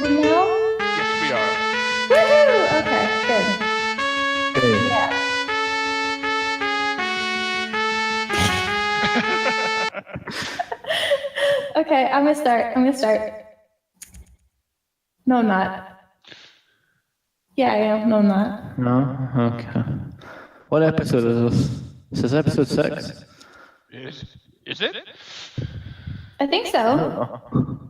recording now? Yes, we are. Woohoo! Okay, good. Good. Yeah. Okay, I'm gonna start. No, I'm not. Yeah, I am. No, I'm not. No? Okay. What episode is this? This is episode 6. Is it? I think so. Oh.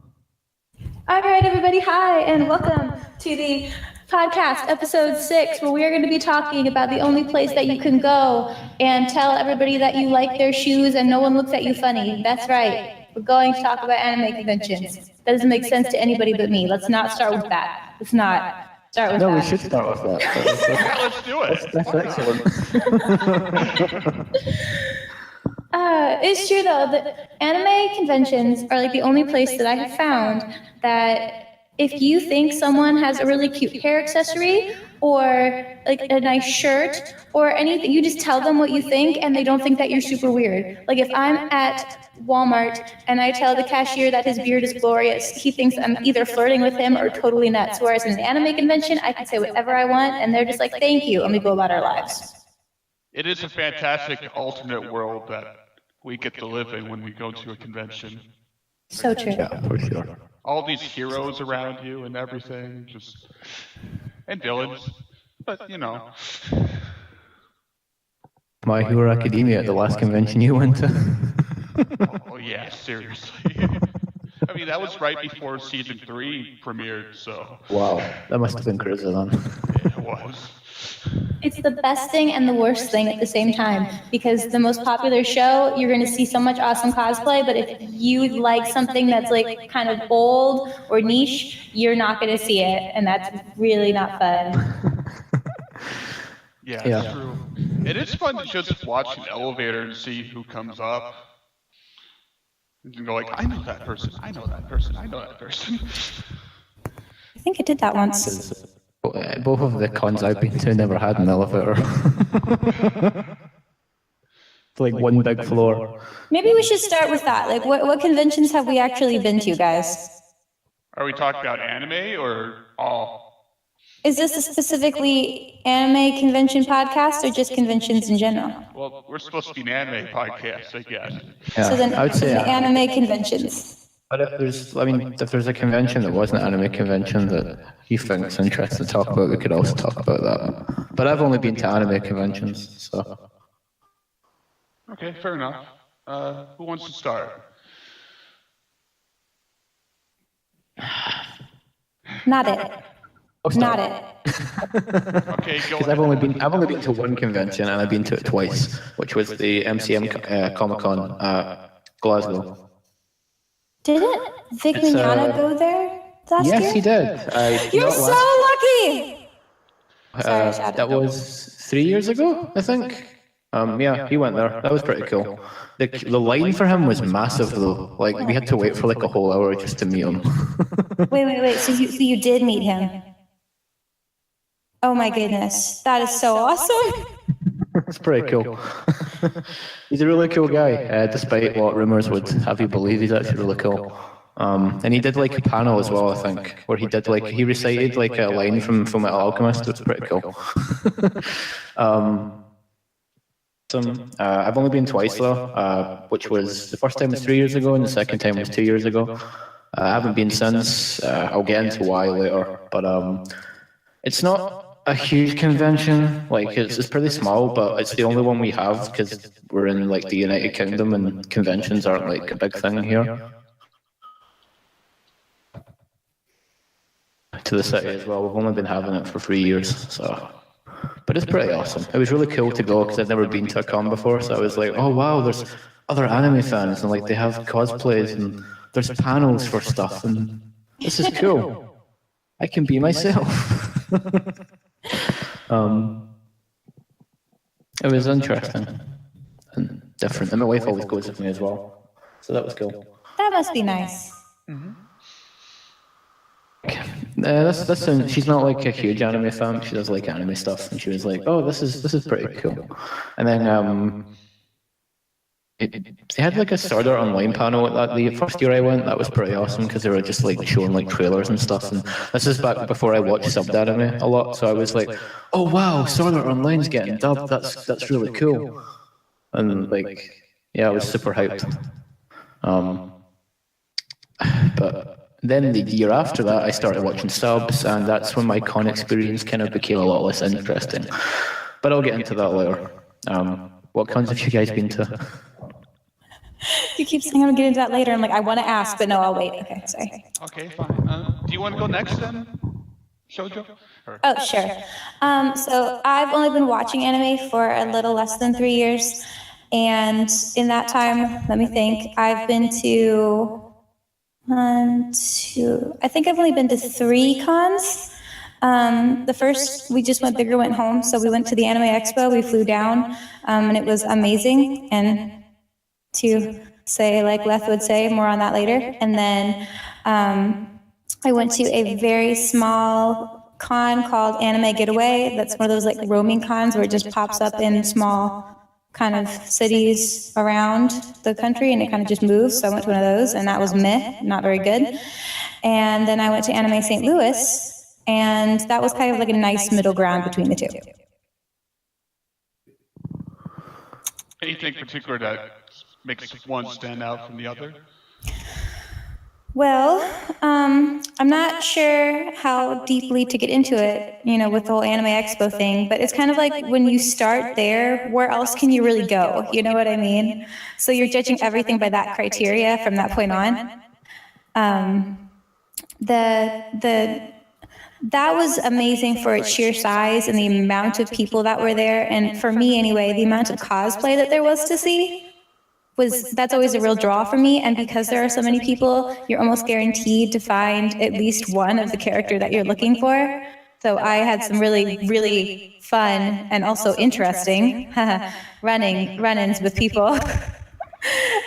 All right, everybody, hi, and welcome to the podcast, episode 6, where we are going to be talking about the only place that you can go and tell everybody that you like their shoes and no one looks at you funny. That's right. We're going to talk about anime conventions. That doesn't make sense to anybody but me. Let's not start with that. Let's not start with that. No, we should start with that. Yeah, let's do it. That's excellent. It's true though that anime conventions are like the only place that I have found that if you think someone has a really cute hair accessory or like a nice shirt or anything, you just tell them what you think and they don't think that you're super weird. Like if I'm at Walmart and I tell the cashier that his beard is glorious, he thinks I'm either flirting with him or totally nuts. Whereas in an anime convention, I can say whatever I want and they're just like, thank you, and we go about our lives. It is a fantastic alternate world that we get to live in when we go to a convention. So true. Yeah, for sure. All these heroes around you and everything, and villains, but you know. My Hero Academia at the last convention you went to. Oh yeah, seriously. I mean, that was right before season 3 premiered, so. Wow, that must have been crazy then. It was. It's the best thing and the worst thing at the same time, because the most popular show, you're going to see so much awesome cosplay, but if you like something that's like kind of old or niche, you're not going to see it, and that's really not fun. Yeah, it's true. It is fun to just watch an elevator and see who comes up. And go like, I know that person, I know that person, I know that person. I think I did that once. Both of the cons I've been to never had an elevator. It's like one big floor. Maybe we should start with that. Like, what conventions have we actually been to, guys? Are we talking about anime or all? Is this a specifically anime convention podcast or just conventions in general? Well, we're supposed to be an anime podcast, I guess. Yeah, So then, I would say anime conventions. But if there's a convention that wasn't an anime convention that you think's interesting to talk about, we could also talk about that. But I've only been to anime conventions, so. Okay, fair enough. Who wants to start? Not it. Not it. Okay, go Because I've only been to one convention and I've been to it twice, which was the MCM Comic Con Glasgow. Didn't Vic Mignogna go there last year? Yes, he did. You're so lucky! Sorry, that was 3 years ago, I think. Yeah, he went there. That was pretty cool. The line for him was massive though. Like we had to wait for like a whole hour just to meet him. Wait. So you did meet him? Oh my goodness, that is so awesome! It's pretty cool. He's a really cool guy, despite what rumors would have you believe. He's actually really cool. And he did like a panel as well, I think, where he did like he recited like a line from Fullmetal Alchemist. It's pretty cool. I've only been twice though, which was the first time was 3 years ago and the second time was 2 years ago. I haven't been since. I'll get into why later, but it's not a huge convention. Like it's pretty small, but it's the only one we have because we're in like the United Kingdom and conventions aren't like a big thing here. To the city as well. We've only been having it for 3 years, so. But it's pretty awesome. It was really cool to go because I'd never been to a con before, so I was like, oh wow, there's other anime fans and like they have cosplays and there's panels for stuff and this is cool. I can be myself. It was interesting and different, and my wife always goes with me as well, so that was cool. That must be nice. Mm-hmm. She's not like a huge anime fan. She does like anime stuff, and she was like, "Oh, this is pretty cool." And then they had like a Sword Art Online panel at that the first year I went. That was pretty awesome because they were just like showing like trailers and stuff. And this is back before I watched subbed anime a lot, so I was like, "Oh wow, Sword Art Online's getting dubbed. That's really cool." And like, yeah, I was super hyped. But then the year after that, I started watching subs, and that's when my con experience kind of became a lot less interesting. But I'll get into that later. What cons have you guys been to? You keep saying I'm gonna get into that later. I'm like, I want to ask, but no, I'll wait. Okay, sorry. Okay, fine. Do you want to go next then, Shoujo? Oh, sure. So I've only been watching anime for a little less than 3 years, and in that time, let me think. I've been to I think I've only been to 3 cons. The first, we just went big or went home, so we went to the Anime Expo. We flew down, and it was amazing. And to say, like Leth would say, more on that later. And then I went to a very small con called Anime Getaway. That's one of those like roaming cons where it just pops up in small kind of cities around the country and it kind of just moves. So I went to one of those and that was meh, not very good. And then I went to Anime St. Louis and that was kind of like a nice middle ground between the two. Anything particular that makes one stand out from the other? Well, I'm not sure how deeply to get into it, you know, with the whole Anime Expo thing, but it's kind of like when you start there, where else can you really go? You know what I mean? So you're judging everything by that criteria from that point on. That was amazing for its sheer size and the amount of people that were there. And for me anyway, the amount of cosplay that there was to see that's always a real draw for me. And because there are so many people, you're almost guaranteed to find at least one of the character that you're looking for. So I had some really, really fun and also interesting run-ins with people.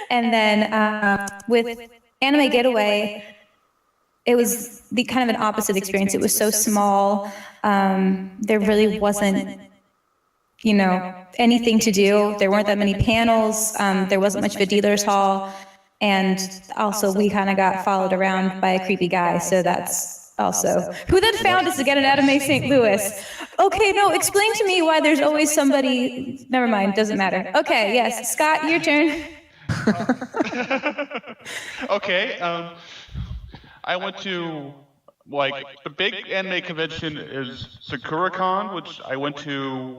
And then with Anime Getaway, it was the kind of an opposite experience. It was so small. There really wasn't, you know, anything to do. There weren't that many panels. There wasn't much of a dealer's hall. And also we kind of got followed around by a creepy guy. So that's also, who then found us to get an Anime St. Louis. Okay, no, explain to me why there's always somebody, never mind, doesn't matter. Okay, yes, Scott, your turn. Okay, I went to, like, the big anime convention is SakuraCon, which I went to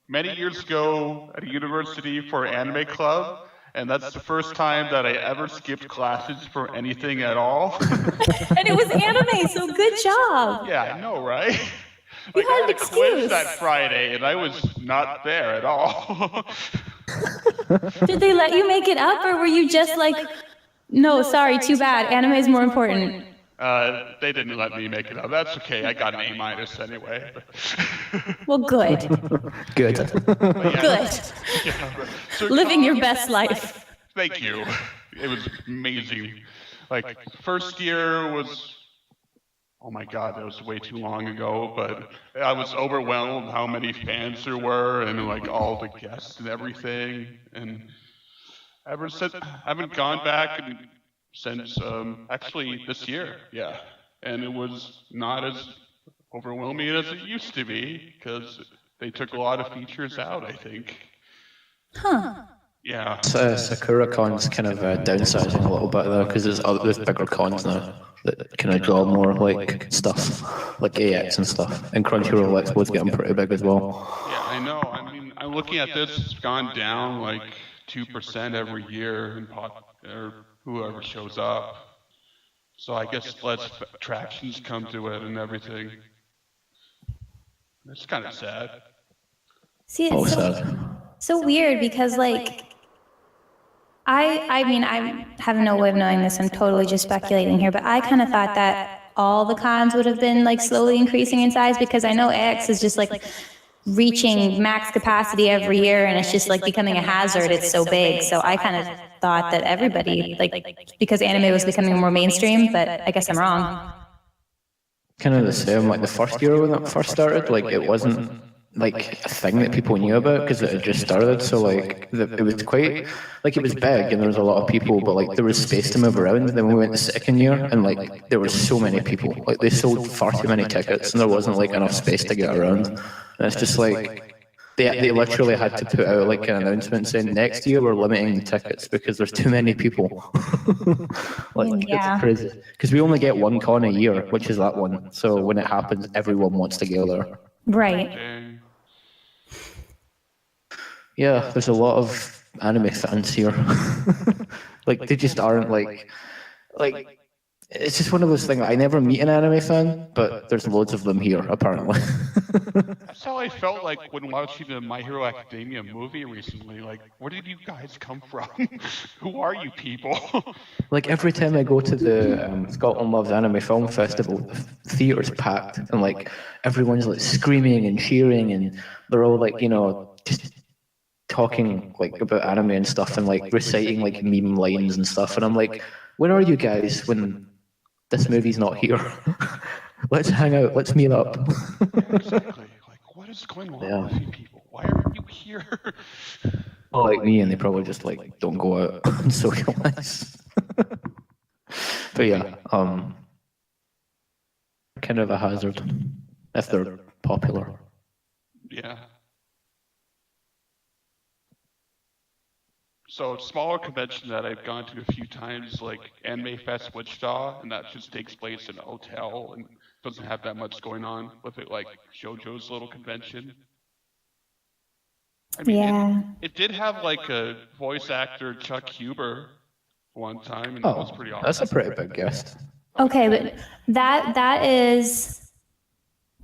many years ago at a university for anime club, and that's the first time that I ever skipped classes for anything at all. And it was anime, so good job. Yeah, I know, right? You had an a quiz excuse. that Friday, and I was not there at all. Did they let you make it up, or were you just like, no, sorry, too bad, anime is more important? They didn't let me make it up. That's okay. I got an A- anyway. Well, good. Good. Yeah, Good. yeah, so Living your best life. Thank you. It was amazing. Like, first year was, oh my God, that was way too long ago, but I was overwhelmed how many fans there were and like all the guests and everything. And ever since, I haven't gone back since actually this year, yeah. And it was not as overwhelming as it used to be because they took a lot of features out, I think. Huh. Yeah. SakuraCon's kind of downsizing a little bit though, because there's bigger cons now that kind of draw more like stuff, like AX and stuff. And Crunchyroll Expo's getting pretty big as well. Yeah, I know. I mean, I'm looking at this, it's gone down like 2% every year in or whoever shows up. So I guess less attractions come to it and everything. It's kind of sad. See, it's so weird because, like, I mean, I have no way of knowing this. I'm totally just speculating here, but I kind of thought that all the cons would have been, like, slowly increasing in size because I know X is just, like, reaching max capacity every year and it's just, like, becoming a hazard. It's so big. So I kind of thought that everybody, like, because anime was becoming more mainstream, but I guess I'm wrong. Kind of the same, like the first year when it first started, like it wasn't like a thing that people knew about because it had just started. So like it was quite like it was big and there was a lot of people, but like there was space to move around. Then we went the second year and like there were so many people. Like they sold far too many tickets and there wasn't like enough space to get around. And it's just like they literally had to put out like an announcement saying next year we're limiting the tickets because there's too many people. Like Yeah. it's crazy because we only get one con a year, which is that one. So when it happens, everyone wants to go there. Right. Dang. Yeah, there's a lot of anime fans here. Like they just aren't like it's just one of those things. I never meet an anime fan, but there's loads of them here apparently. That's how I felt like when watching the My Hero Academia movie recently. Like, where did you guys come from? Who are you people? Like every time I go to the Scotland Loves Anime Film Festival, the theater's packed and like everyone's like screaming and cheering and they're all like, you know, just talking like about anime and stuff and like reciting like meme lines and stuff. And I'm like, where are you guys when this movie's not here? Let's hang out. Let's meet up. Exactly. Like, what is going on with you people? Why aren't you here? Well, like me, and they probably just like don't go out and socialize. But yeah, kind of a hazard if they're popular. Yeah. So smaller convention that I've gone to a few times, like Anime Fest Wichita, and that just takes place in a hotel and doesn't have that much going on with it, like Shoujo's little convention. I mean, Yeah. it did have like a voice actor, Chuck Huber, one time, and that was pretty awesome. That's a pretty big guest. Okay, but that is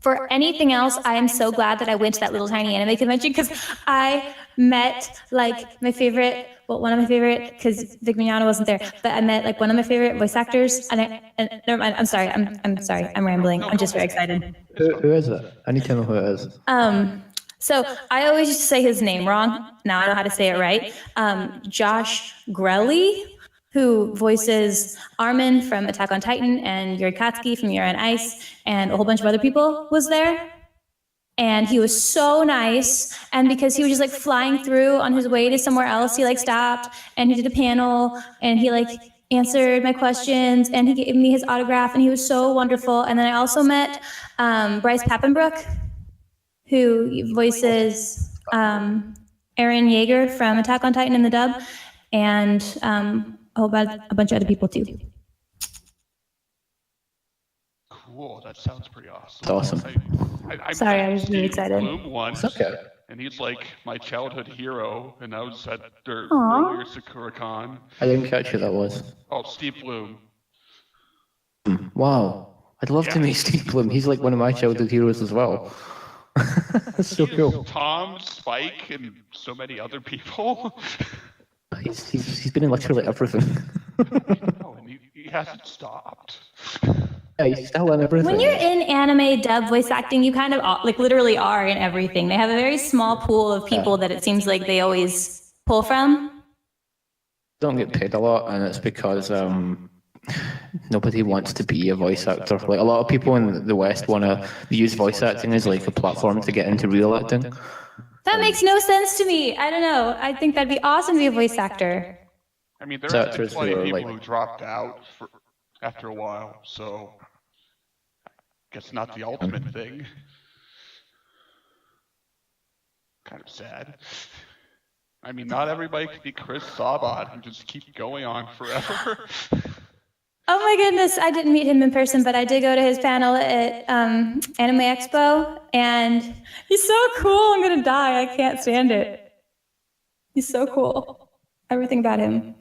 for anything else. I am so glad that I went to that little tiny anime convention because I met like my favorite, well, one of my favorite, because Vic Mignogna wasn't there, but I met like one of my favorite voice actors. And never mind. I'm sorry. I'm rambling. I'm just very excited. Who is it? I need to know who it is. So I always used to say his name wrong. Now I know how to say it right. Josh Grelly, who voices Armin from Attack on Titan and Yuri Katsuki from Yuri on Ice, and a whole bunch of other people was there. And he was so nice. And because he was just like flying through on his way to somewhere else, he like stopped and he did a panel and he like answered my questions and he gave me his autograph and he was so wonderful. And then I also met Bryce Papenbrook, who voices Eren Yeager from Attack on Titan in the dub, and a bunch of other people too. Cool. That sounds pretty awesome. It's awesome. Sorry, I was really Steve excited. Bloom once, It's okay. and he's like my childhood hero, and I was at their earlier SakuraCon. I didn't catch who that was. Oh, Steve Bloom. Wow. I'd love to meet Steve Bloom. He's like one of my childhood heroes as well. That's so He's cool. Tom, Spike, and so many other people. He's been in literally everything. No, and he hasn't stopped. Yeah, he's still in everything. When you're in anime dub voice acting, you kind of like literally are in everything. They have a very small pool of people that it seems like they always pull from. Don't get paid a lot, and it's because nobody wants to be a voice actor. Like a lot of people in the West want to use voice acting as like a platform to get into real acting. That makes no sense to me. I don't know. I think that'd be awesome to be a voice actor. I mean, there are Actors plenty who of are, people like- who dropped out after a while, so I guess not the ultimate thing. Kind of sad. I mean, not everybody can be Chris Sabat and just keep going on forever. Oh my goodness, I didn't meet him in person, but I did go to his panel at Anime Expo, and he's so cool. I'm gonna die. I can't stand it. He's so cool. Everything about him.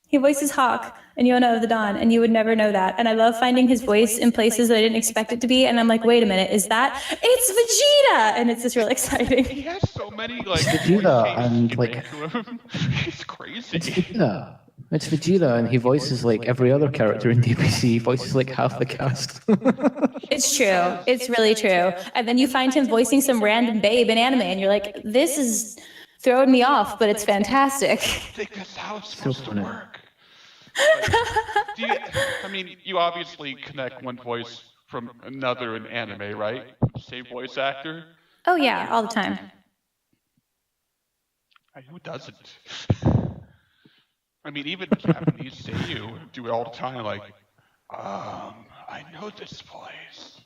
He voices Hawk in Yona of the Dawn, and you would never know that. And I love finding his voice in places that I didn't expect it to be, and I'm like, wait a minute, is that? It's Vegeta! And it's just really exciting. He has so many like Vegeta voice and, changes like- given to him. It's crazy. It's Vegeta. It's Vegeta, and he voices like every other character in DBC. He voices like half the cast. It's true. It's really true. And then you find him voicing some random babe in anime, and you're like, this is throwing me off, but it's fantastic. I think that's how it's supposed to funny. work. I mean, you obviously connect one voice from another in anime, right? Same voice actor. Oh yeah, all the time. Who doesn't? I mean, even Japanese seiyuu do it all the time. Like, I know this voice.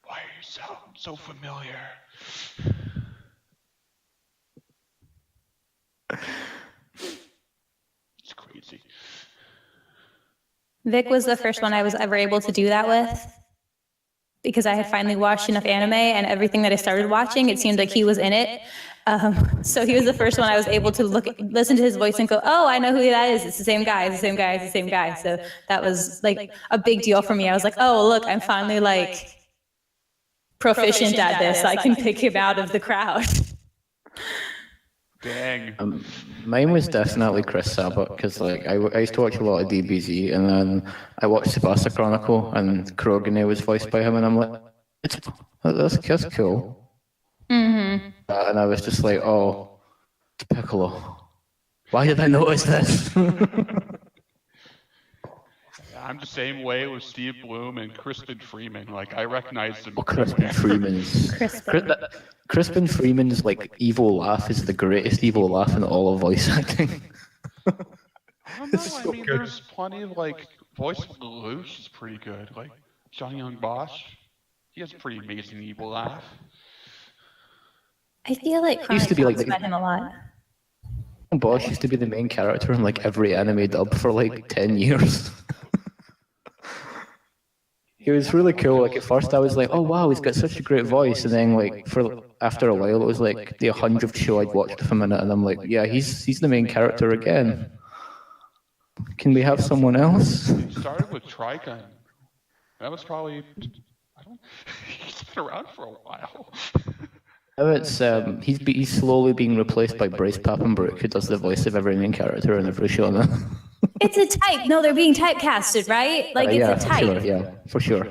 Why you sound so familiar? It's crazy. Vic was the first one I was ever able to do that with, because I had finally watched enough anime, and everything that I started watching, it seemed like he was in it. So he was the first one I was able to listen to his voice and go, oh, I know who that is. It's the same guy. It's the same guy. It's the same guy. So that was like a big deal for me. I was like, oh, look, I'm finally like proficient at this. I can pick him out of the crowd. Dang. Mine was definitely Chris Sabat, because like I used to watch a lot of DBZ, and then I watched Tsubasa Chronicle, and Kurogane was voiced by him, and I'm like, that's cool. Mm-hmm. And I was just like, oh, it's Piccolo. Why did I notice this? I'm the same way with Steve Bloom and Crispin Freeman. Like, I recognize them. Crispin Freeman's. Crispin Freeman's like evil laugh is the greatest evil laugh in all of voice acting. I don't know. I mean, there's plenty of like voice of Lelouch is pretty good. Like Johnny Young Bosch, he has a pretty amazing evil laugh. I feel like Used to be like about him a lot. Bosch used to be the main character in like every anime dub for like 10 years. He was really cool. Like at first I was like, oh wow, he's got such a great voice, and then like after a while it was like the 100th show I'd watched of him in it, and I'm like, yeah, he's the main character again. Can we have someone else? He started with Trigun. That was probably he's been around for a while. Now it's he's slowly being replaced by Bryce Papenbrook, who does the voice of every main character in every show now. It's a type. No, they're being typecasted, right? Like it's a type. For sure.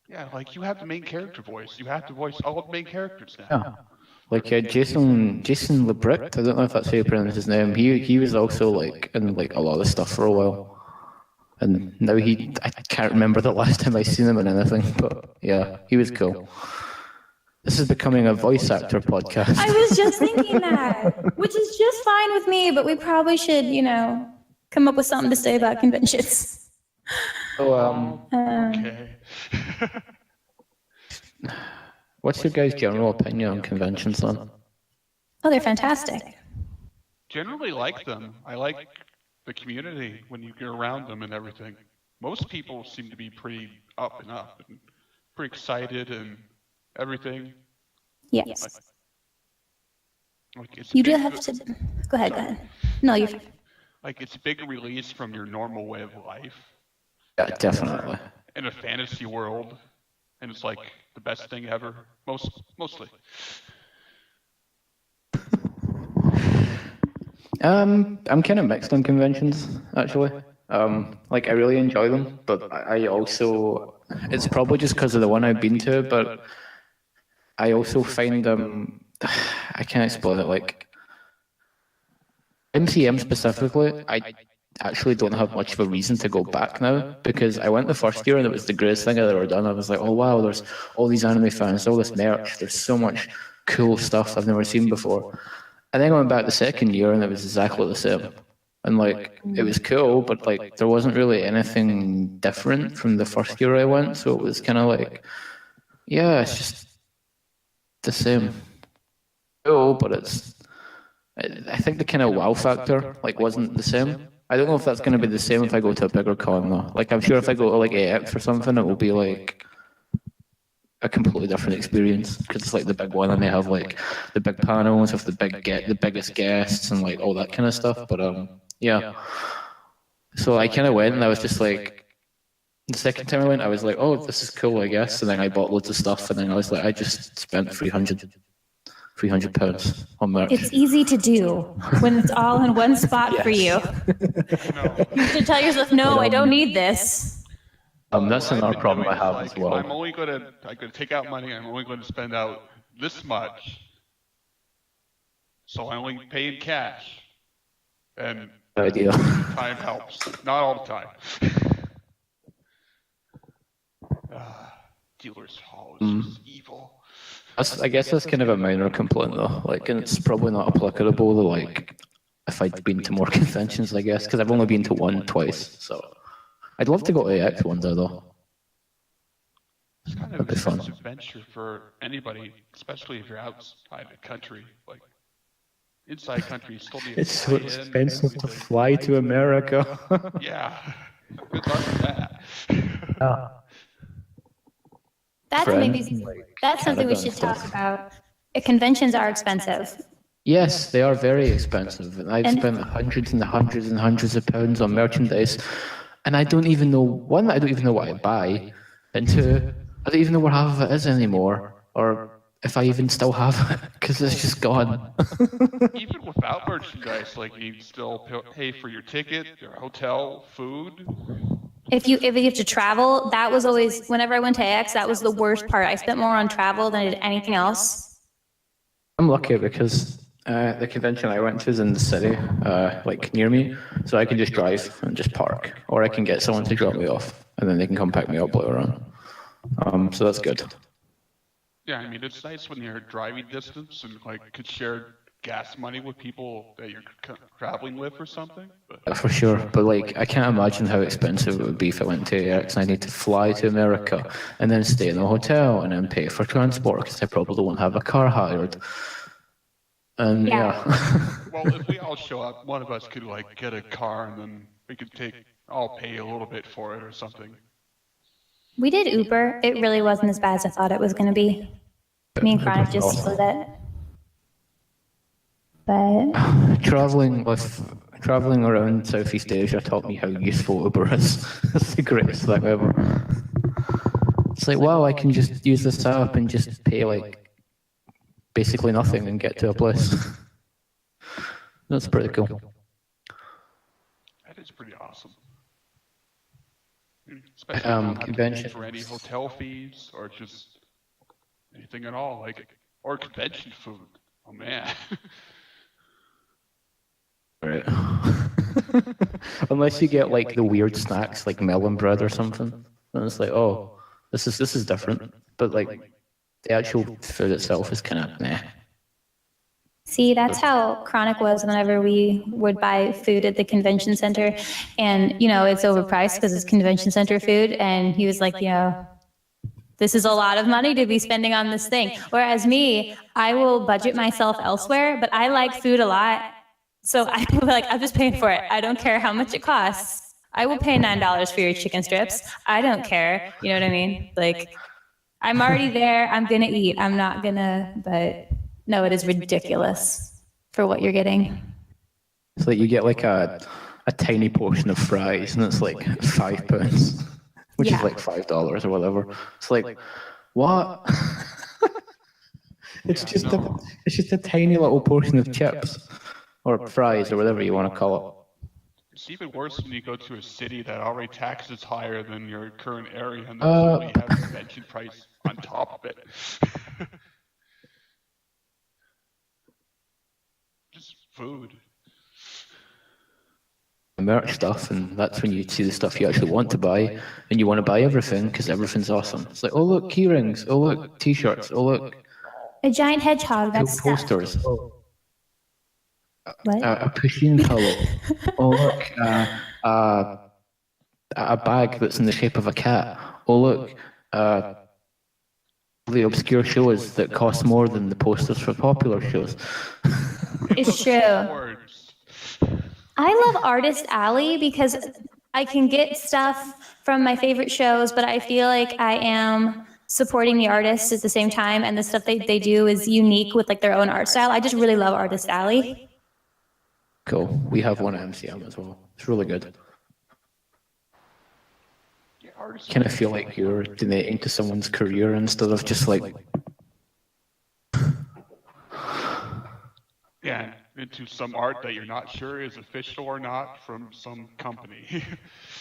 Yeah, like you have the main character voice. You have to voice all of the main characters now. Yeah. Like Jason LeBrick, I don't know if that's how you pronounce his name. He was also like in like a lot of stuff for a while, and now I can't remember the last time I seen him in anything. But yeah, he was cool. This is becoming a voice actor podcast. I was just thinking that, which is just fine with me, but we probably should, come up with something to say about conventions. Okay. What's your guys' general opinion on conventions then? Oh, they're fantastic. Generally like them. I like the community when you get around them and everything. Most people seem to be pretty up and pretty excited and everything. Yes. Like You do have to. Go ahead. No, you're fine. Like it's a big release from your normal way of life. Yeah, definitely. In a fantasy world, and it's like the best thing ever. Mostly. I'm kind of mixed on conventions, actually. Like I really enjoy them, but I also, it's probably just because of the one I've been to, but I also find I can't explain it, like MCM specifically, I actually don't have much of a reason to go back now, because I went the first year and it was the greatest thing I'd ever done. I was like, oh wow, there's all these anime fans, all this merch, there's so much cool stuff I've never seen before. And then I went back the second year and it was exactly the same. And like, it was cool, but like, there wasn't really anything different from the first year I went. So it was kind of like, yeah, it's just the same. Cool, but I think the kind of wow factor like wasn't the same. I don't know if that's going to be the same if I go to a bigger con though. Like I'm sure if I go to like AX or something, it will be like a completely different experience, because it's like the big one and they have like the big panels with the biggest guests and like all that kind of stuff. But yeah. So I kind of went and I was just like, the second time I went, I was like, oh, this is cool, I guess. And then I bought loads of stuff, and then I was like, I just spent £300 on merch. It's easy to do when it's all in one spot for you. No. You should tell yourself, no, I don't need this. That's another problem I have as well. I'm gonna take out money. I'm only going to spend out this much, so I only pay in cash. And Idea. time helps, not all the time. dealer's hall is just evil. I guess that's kind of a minor complaint though. Like, and it's probably not applicable to like if I'd been to more conventions, I guess, because I've only been to one twice. So I'd love to go to AX one day though. It's kind of an expensive venture for anybody, especially if you're outside the country. Like inside country, you still need to It's fly so expensive to fly to America. Yeah, good luck with that. That's something we should talk about. Conventions are expensive. Yes, they are very expensive. And I've spent hundreds and hundreds and hundreds of pounds on merchandise. And I don't even know, one, I don't even know what I buy. And two, I don't even know where half of it is anymore. Or if I even still have it, because it's just gone. Even without merchandise, like you still pay for your ticket, your hotel, food. If you have to travel, that was always, whenever I went to AX, that was the worst part. I spent more on travel than I did anything else. I'm lucky because the convention I went to is in the city, like near me, so I can just drive and just park, or I can get someone to drop me off, and then they can come pick me up later on. So that's good. Yeah, I mean, it's nice when you're driving distance and like could share gas money with people that you're traveling with or something. But. For sure, but like I can't imagine how expensive it would be if I went to AX and I need to fly to America and then stay in a hotel and then pay for transport because I probably won't have a car hired. And yeah. Well, if we all show up, one of us could like get a car and then we could I'll pay a little bit for it or something. We did Uber. It really wasn't as bad as I thought it was going to be. Me and Chronic just split it. But traveling around Southeast Asia taught me how useful Uber is. It's the greatest thing ever. It's like, wow, I can just use this app and just pay like basically nothing and get to a place. That's pretty cool. That is pretty awesome. Especially not convention for any hotel fees or just anything at all, or convention food. Oh man. Right. Unless you get like the weird snacks like melon bread or something, and it's like, oh, this is different. But like the actual food itself is kind of meh. see, that's how Chronic was whenever we would buy food at the convention center, and it's overpriced because it's convention center food, and he was like, this is a lot of money to be spending on this thing. Whereas me, I will budget myself elsewhere, but I like food a lot. So I feel like I'm just paying for it. I don't care how much it costs. I will pay $9 for your chicken strips. I don't care. You know what I mean? Like, I'm already there. I'm going to eat. I'm not going to, but no, it is ridiculous for what you're getting. So you get like a tiny portion of fries and it's like £5, which is like $5 or whatever. It's like, what? It's just a tiny little portion of chips. Or fries, or whatever you want to call it. It's even worse when you go to a city that already taxes higher than your current area, and then you have a convention price on top of it. Just food. Merch stuff, and that's when you see the stuff you actually want to buy, and you want to buy everything because everything's awesome. It's like, oh look, key rings. Oh look, t-shirts. Oh look, a giant hedgehog. That's posters. What? A pushing pillow. Oh look, a bag that's in the shape of a cat. Oh look, the obscure shows that cost more than the posters for popular shows. It's true. I love Artist Alley because I can get stuff from my favorite shows, but I feel like I am supporting the artists at the same time, and the stuff they do is unique with like their own art style. I just really love Artist Alley. Cool. We have one at MCM as well. It's really good. Kind of feel like you're donating to someone's career instead of just like... Yeah, into some art that you're not sure is official or not from some company.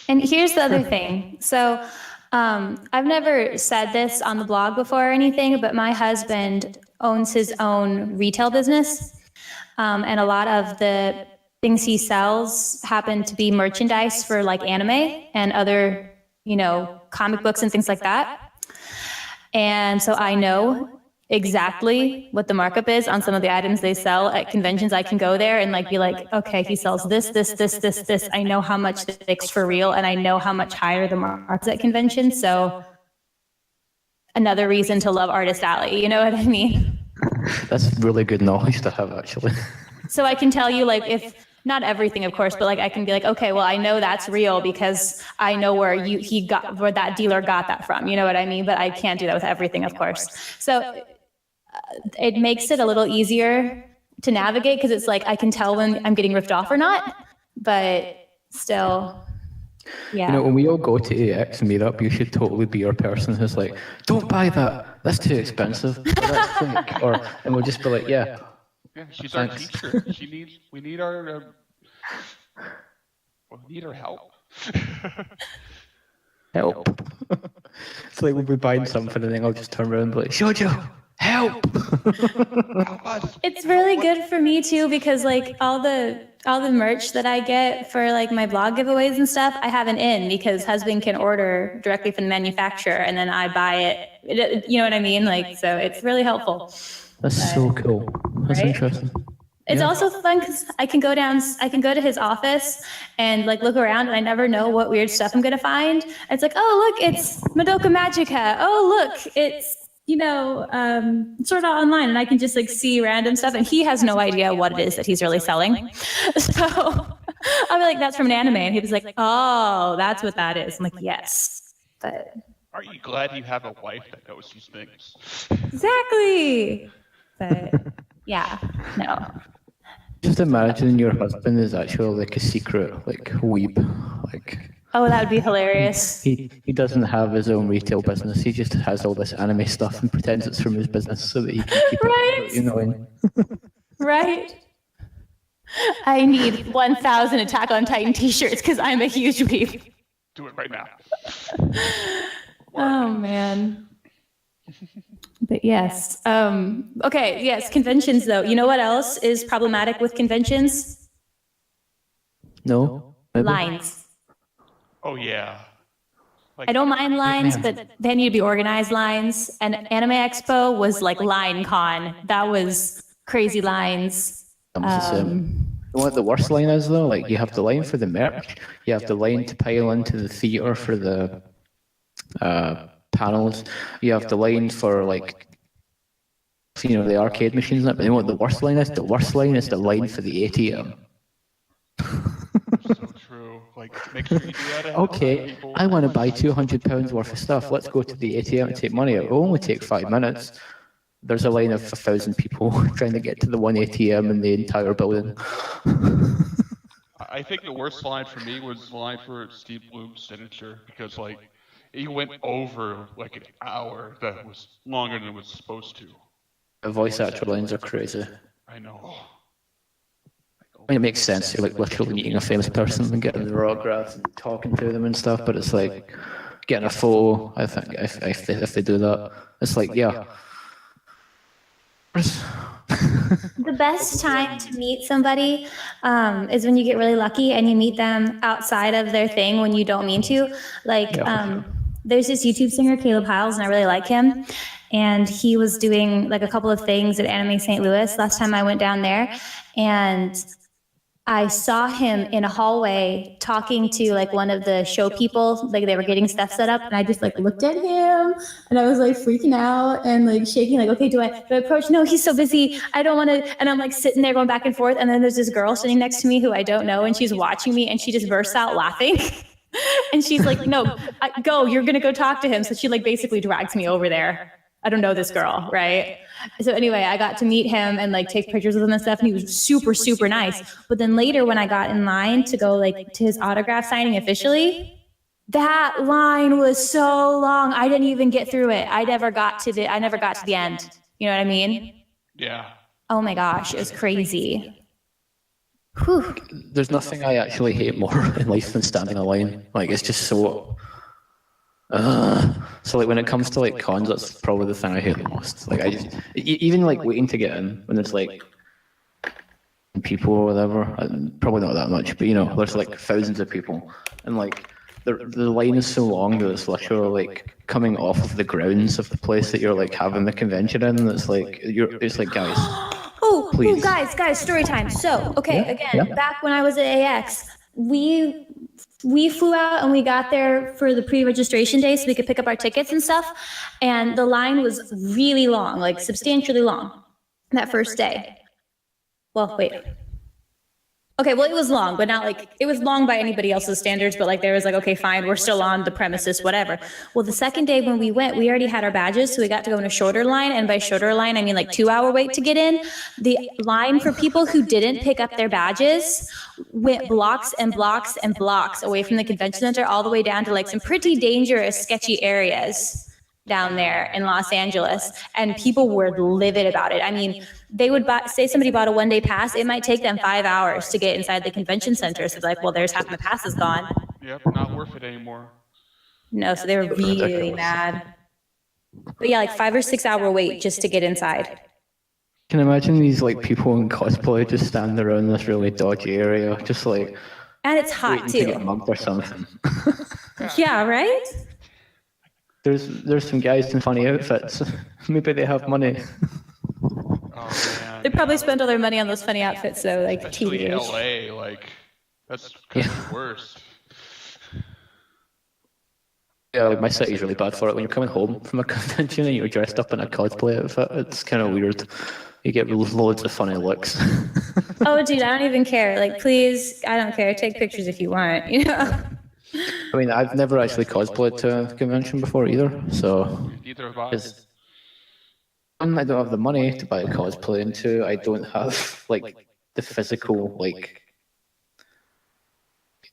And here's the other thing. So I've never said this on the blog before or anything, but my husband owns his own retail business. And a lot of the things he sells happen to be merchandise for like anime and other, comic books and things like that. And so I know exactly what the markup is on some of the items they sell at conventions. I can go there and like be like, okay, he sells this. I know how much it makes for real, and I know how much higher the markup is at conventions. So another reason to love Artist Alley, you know what I mean? That's really good knowledge to have, actually. So I can tell you, like, if not everything, of course, but like I can be like, okay, well, I know that's real because I know where where that dealer got that from. You know what I mean? But I can't do that with everything, of course. So it makes it a little easier to navigate because it's like I can tell when I'm getting ripped off or not. But still, yeah. You know, when we all go to AX and meet up, you should totally be our person who's like, don't buy that. That's too expensive. Or that's fake. And we'll just be like, yeah. Yeah, she's Thanks. our teacher. We need our help. Help. It's like we'll be buying something and then I'll just turn around and be like, Shoujo, help. It's really good for me too because like all the merch that I get for like my blog giveaways and stuff, I have an in because husband can order directly from the manufacturer and then I buy it. You know what I mean? Like, so it's really helpful. That's so cool. That's interesting. It's also fun because I can go to his office and like look around and I never know what weird stuff I'm going to find. It's like, oh, look, it's Madoka Magica. Oh, look, it's, Sword Art Online. And I can just like see random stuff. And he has no idea what it is that he's really selling. So I'll be like, that's from an anime. And he was like, oh, that's what that is. I'm like, yes. But Aren't you glad you have a wife that knows these things? exactly. But yeah, no. Just imagine your husband is actually like a secret, like weeb, like. Oh, that would be hilarious. He doesn't have his own retail business. He just has all this anime stuff and pretends it's from his business so that he can keep it, you know. Right. I need 1,000 Attack on Titan t-shirts because I'm a huge weeb. Do it right now. Oh man. But yes. Okay. Yes. Conventions, though. You know what else is problematic with conventions? No. Maybe? Lines. Oh yeah. I don't mind lines, but they need to be organized lines. And Anime Expo was like line con. That was crazy lines. You know what the worst line is though? Like you have the line for the merch, you have the line to pile into the theater for the panels, you have the line for like the arcade machines and that, but you know what the worst line is? The worst line is the line for the ATM. So true. Like make sure you do that. Okay, I want to buy £200 worth of stuff. Let's go to the ATM and take money out. It'll only take 5 minutes. There's a line of 1,000 people trying to get to the one ATM in the entire building. I think the worst line for me was the line for Steve Bloom's signature because like he went over like an hour that was longer than it was supposed to. The voice actor lines are crazy. I know. I mean, it makes sense. You're like literally meeting a famous person and getting their autographs and talking to them and stuff, but it's like getting a photo. I think if they do that, it's like, yeah. The best time to meet somebody is when you get really lucky and you meet them outside of their thing when you don't mean to. Like, there's this YouTube singer, Caleb Hiles, and I really like him. And he was doing like a couple of things at Anime St. Louis last time I went down there. And I saw him in a hallway talking to like one of the show people, like they were getting stuff set up, and I just like looked at him and I was like freaking out and like shaking, like, okay, do I approach? No, he's so busy. I don't want to. And I'm like sitting there going back and forth. And then there's this girl sitting next to me who I don't know, and she's watching me and she just bursts out laughing. And she's like, no, go, you're going to go talk to him. So she like basically drags me over there. I don't know this girl, right? So anyway, I got to meet him and like take pictures with him and stuff, and he was super, super nice. But then later when I got in line to go like to his autograph signing officially, that line was so long. I didn't even get through it. I never got to the end. You know what I mean? Yeah. Oh my gosh, it was crazy. Whew. There's nothing I actually hate more in life than standing in line. Like it's just so. So like when it comes to like cons, that's probably the thing I hate the most. Like I just even like waiting to get in when there's like people or whatever. Probably not that much, but there's like thousands of people, and like the line is so long that it's literally like coming off of the grounds of the place that you're like having the convention in. And it's like it's like guys. Oh, Please. guys, story time. So, okay, again, yeah. back when I was at AX, we flew out and we got there for the pre-registration day so we could pick up our tickets and stuff. And the line was really long, like substantially long, that first day. Well, wait. Okay, well, it was long, but not like, it was long by anybody else's standards, but like there was like, okay, fine, we're still on the premises, whatever. Well, the second day when we went, we already had our badges, so we got to go in a shorter line, and by shorter line, I mean like 2-hour wait to get in. The line for people who didn't pick up their badges went blocks and blocks and blocks away from the convention center all the way down to like some pretty dangerous, sketchy areas down there in Los Angeles, and people were livid about it. I mean, they would say somebody bought a one-day pass, it might take them 5 hours to get inside the convention center. So like, well, there's half my pass is gone. Yep, not worth it anymore. No, so they were really mad. But yeah, like 5 or 6 hour wait just to get inside. Can you imagine these like people in cosplay just standing around this really dodgy area, just like And it's hot waiting to get too. mugged or something. Yeah, right? There's some guys in funny outfits. Maybe they have money. Oh man. They probably spent all their money on those funny outfits though, like Especially teenagers. LA, like that's kind of the worst. Yeah, like my city's really bad for it. When you're coming home from a convention and you're dressed up in a cosplay outfit, it's kind of weird. You get loads of funny looks. Oh, dude, I don't even care. Like, please, I don't care. Take pictures if you want, you know? I mean, I've never actually cosplayed to a convention before either, so Neither have I. one, I don't have the money to buy a cosplay, and two, I don't have like the physical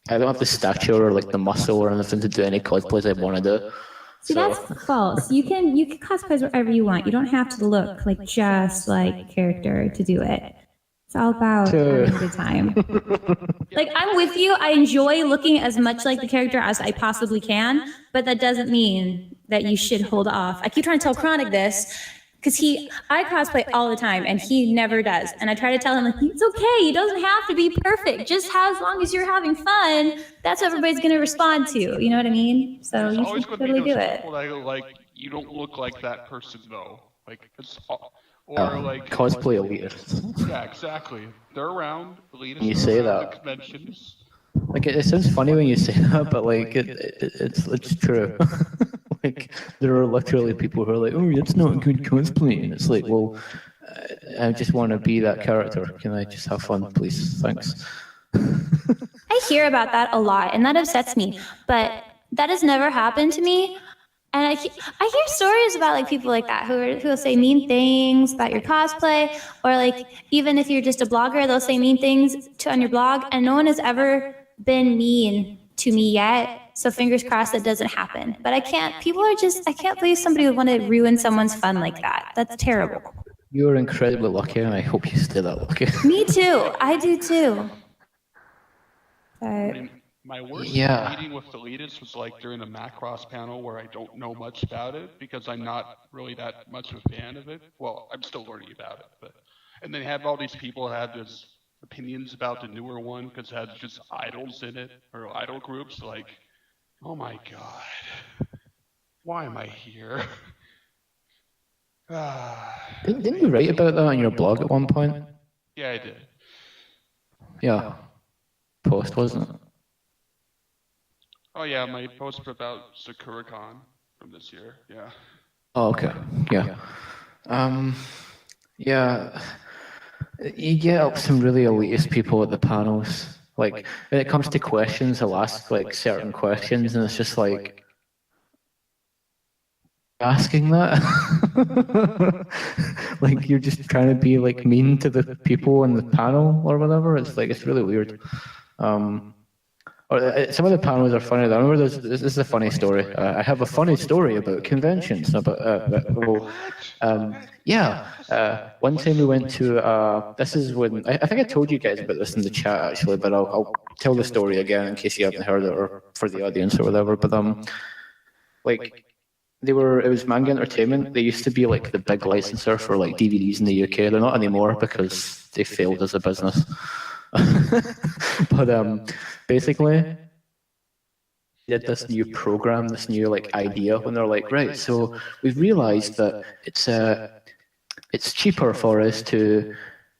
I don't have the stature or like the muscle or anything to do any cosplays I want to do. See, that's false. You can cosplay whatever you want. You don't have to look like just like character to do it. It's all about having a good time. Like, I'm with you. I enjoy looking as much like the character as I possibly can, but that doesn't mean that you should hold off. I keep trying to tell Chronic this, because I cosplay all the time, and he never does. And I try to tell him, like, it's okay. It doesn't have to be perfect. Just as long as you're having fun, that's what everybody's going to respond to. You know what I mean? So There's you always should going to be totally those do it. people that are like, you don't look like that person though. Like like cosplay elitists. Yeah, exactly. They're around. Elitists You are say around that. the conventions. Like it sounds funny when you say that, but like it's true. Like there are literally people who are like, "Oh, that's not good cosplay," and it's like, well, I just want to be that character. Can I just have fun, please? Thanks. I hear about that a lot, and that upsets me. But that has never happened to me. And I hear stories about like people like that who will say mean things about your cosplay, or like even if you're just a blogger, they'll say mean things on your blog, and no one has ever been mean to me yet. So fingers crossed that doesn't happen. But I can't believe somebody would want to ruin someone's fun like that. That's terrible. You're incredibly lucky, and I hope you stay that lucky. Me too. I do too. I mean, my worst meeting with elitists was like during a Macross panel where I don't know much about it because I'm not really that much of a fan of it. Well, I'm still learning about it, and they have all these people that have this opinions about the newer one because it has just idols in it or idol groups. Like, oh my god, why am I here? Didn't you write about that on your blog at one point? Yeah, I did. Yeah, post wasn't it? Oh yeah, my post about SakuraCon from this year. Yeah. Oh, okay. Yeah. Yeah. You get up some really elitist people at the panels. Like when it comes to questions, they'll ask like certain questions, and it's just like asking that. Like you're just trying to be like mean to the people in the panel or whatever. It's like it's really weird. Some of the panels are funny. I remember this is a funny story. I have a funny story about conventions. One time we went to, this is when, I think I told you guys about this in the chat actually, but I'll tell the story again in case you haven't heard it or for the audience or whatever. But like, it was Manga Entertainment. They used to be like the big licensor for like DVDs in the UK. They're not anymore because they failed as a business. But basically, did this new program, this new like idea, when they're like, right, so we've realized that it's cheaper for us to,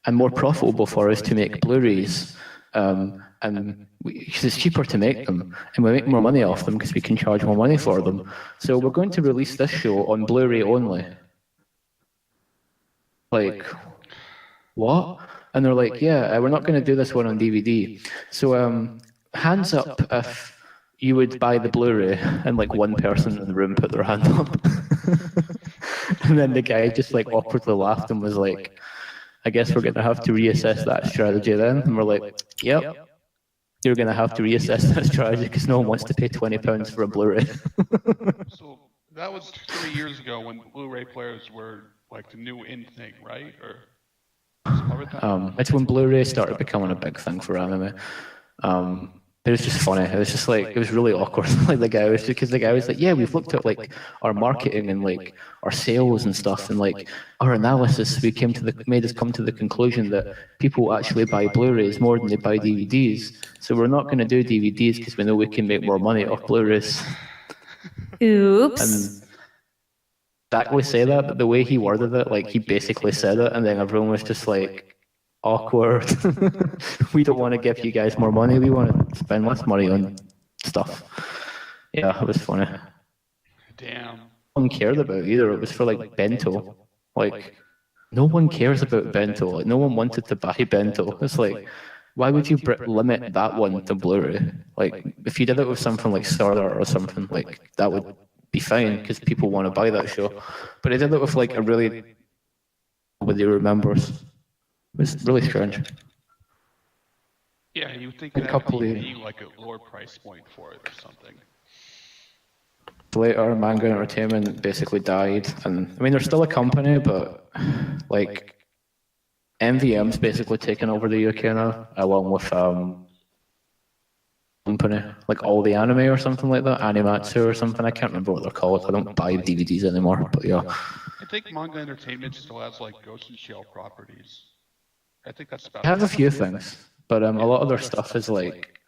and more profitable for us to make Blu-rays, and because it's cheaper to make them, and we make more money off them because we can charge more money for them. So we're going to release this show on Blu-ray only. Like, what? And they're like, yeah, we're not going to do this one on DVD. So hands up if you would buy the Blu-ray, and like one person in the room put their hand up. And then the guy just like awkwardly laughed and was like, I guess we're going to have to reassess that strategy then. And we're like, yep, you're going to have to reassess that strategy because no one wants to pay £20 for a Blu-ray. So that was 3 years ago when Blu-ray players were like the new in thing, right? Or it's when Blu-ray started becoming a big thing for anime. It was just funny. It was just like, it was really awkward. Like the guy was, because the guy was like, yeah, we've looked at like our marketing and like our sales and stuff, and like our analysis, we made us come to the conclusion that people actually buy Blu-rays more than they buy DVDs. So we're not going to do DVDs because we know we can make more money off Blu-rays. Oops. And exactly say that, but the way he worded it, like he basically said it, and then everyone was just like, awkward. We don't want to give you guys more money. We want to spend less money on stuff. Yeah, it was funny. Damn. No one cared about it either. It was for like Bento. Like, no one cares about Bento. Like, no one wanted to buy Bento. It's like, why would you limit that one to Blu-ray? Like, if you did it with something like Sword Art or something, like that would be fine because people want to buy that show. But I did it with like a really nobody remembers. It was really strange. Yeah, you would think that would be like a lower price point for it or something. Later, Manga Entertainment basically died, and I mean they're still a company, but like MVM's basically taken over the UK now, along with company like All the Anime or something like that, Animatsu or something. I can't remember what they're called. I don't buy DVDs anymore, but yeah. I think Manga Entertainment still has like Ghost in Shell properties. I think that's about. They have a few things, but a lot of their stuff is like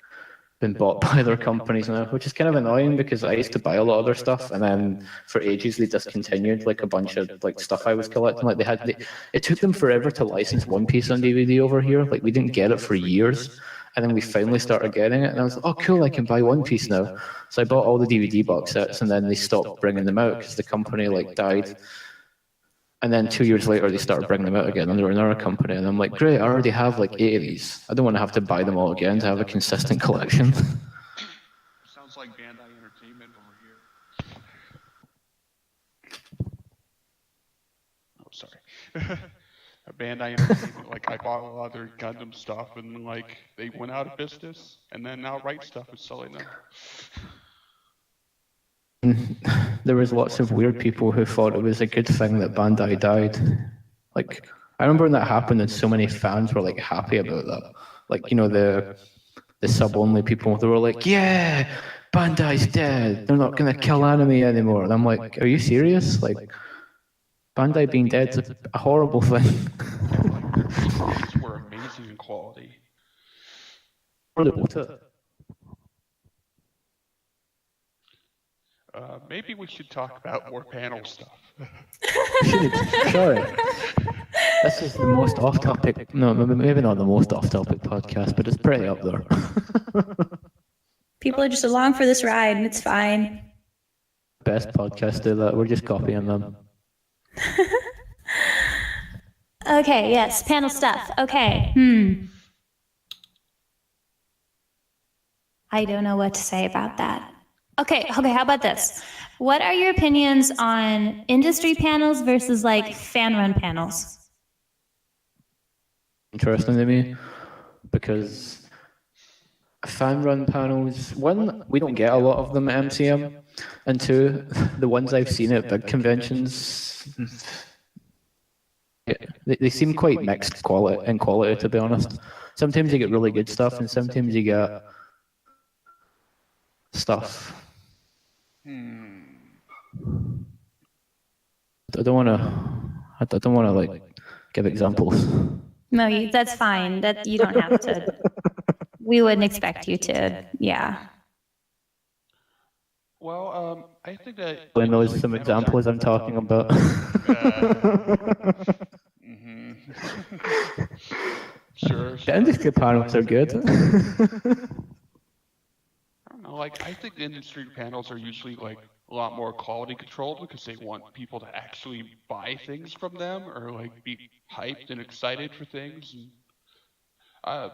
been bought by other companies now, which is kind of annoying because I used to buy a lot of their stuff, and then for ages they discontinued like a bunch of like stuff I was collecting. Like it took them forever to license One Piece on DVD over here. Like we didn't get it for years, and then we finally started getting it, and I was like, oh cool, I can buy One Piece now. So I bought all the DVD box sets, and then they stopped bringing them out because the company like died. And then 2 years later, they started bringing them out again under another company. And I'm like, great, I already have like 8 of these. I don't want to have to buy them all again to have a consistent collection. Sounds like Bandai Entertainment over here. Oh, sorry. Bandai Entertainment, like I bought a lot of their Gundam stuff, and like they went out of business, and then now Right Stuff is selling them. There was lots of weird people who thought it was a good thing that Bandai died. Like, I remember when that happened and so many fans were like happy about that. Like, you know, the sub-only people, they were like, yeah, Bandai's dead. They're not going to kill anime anymore. And I'm like, are you serious? Like, Bandai being dead's a horrible thing. These were amazing in quality. Maybe we should talk about more panel stuff. Sorry. This is the most off-topic, no, maybe not the most off-topic podcast, but it's pretty up there. People are just along for this ride, and it's fine. Best podcasts do that. We're just copying them. Okay, yes, panel stuff. Okay. I don't know what to say about that. Okay, how about this? What are your opinions on industry panels versus like fan-run panels? Interesting to me, because fan-run panels, one, we don't get a lot of them at MCM, and two, the ones I've seen at big conventions, they seem quite mixed in quality, to be honest. Sometimes you get really good stuff, and sometimes you get stuff. I don't want to like give examples. No, that's fine. That you don't have to. We wouldn't expect you to. Yeah. Well, I think that I know some examples I'm talking about. mhm. Sure. The industry panels are good. I don't know. Like, I think industry panels are usually like a lot more quality controlled because they want people to actually buy things from them or like be hyped and excited for things. And, uh,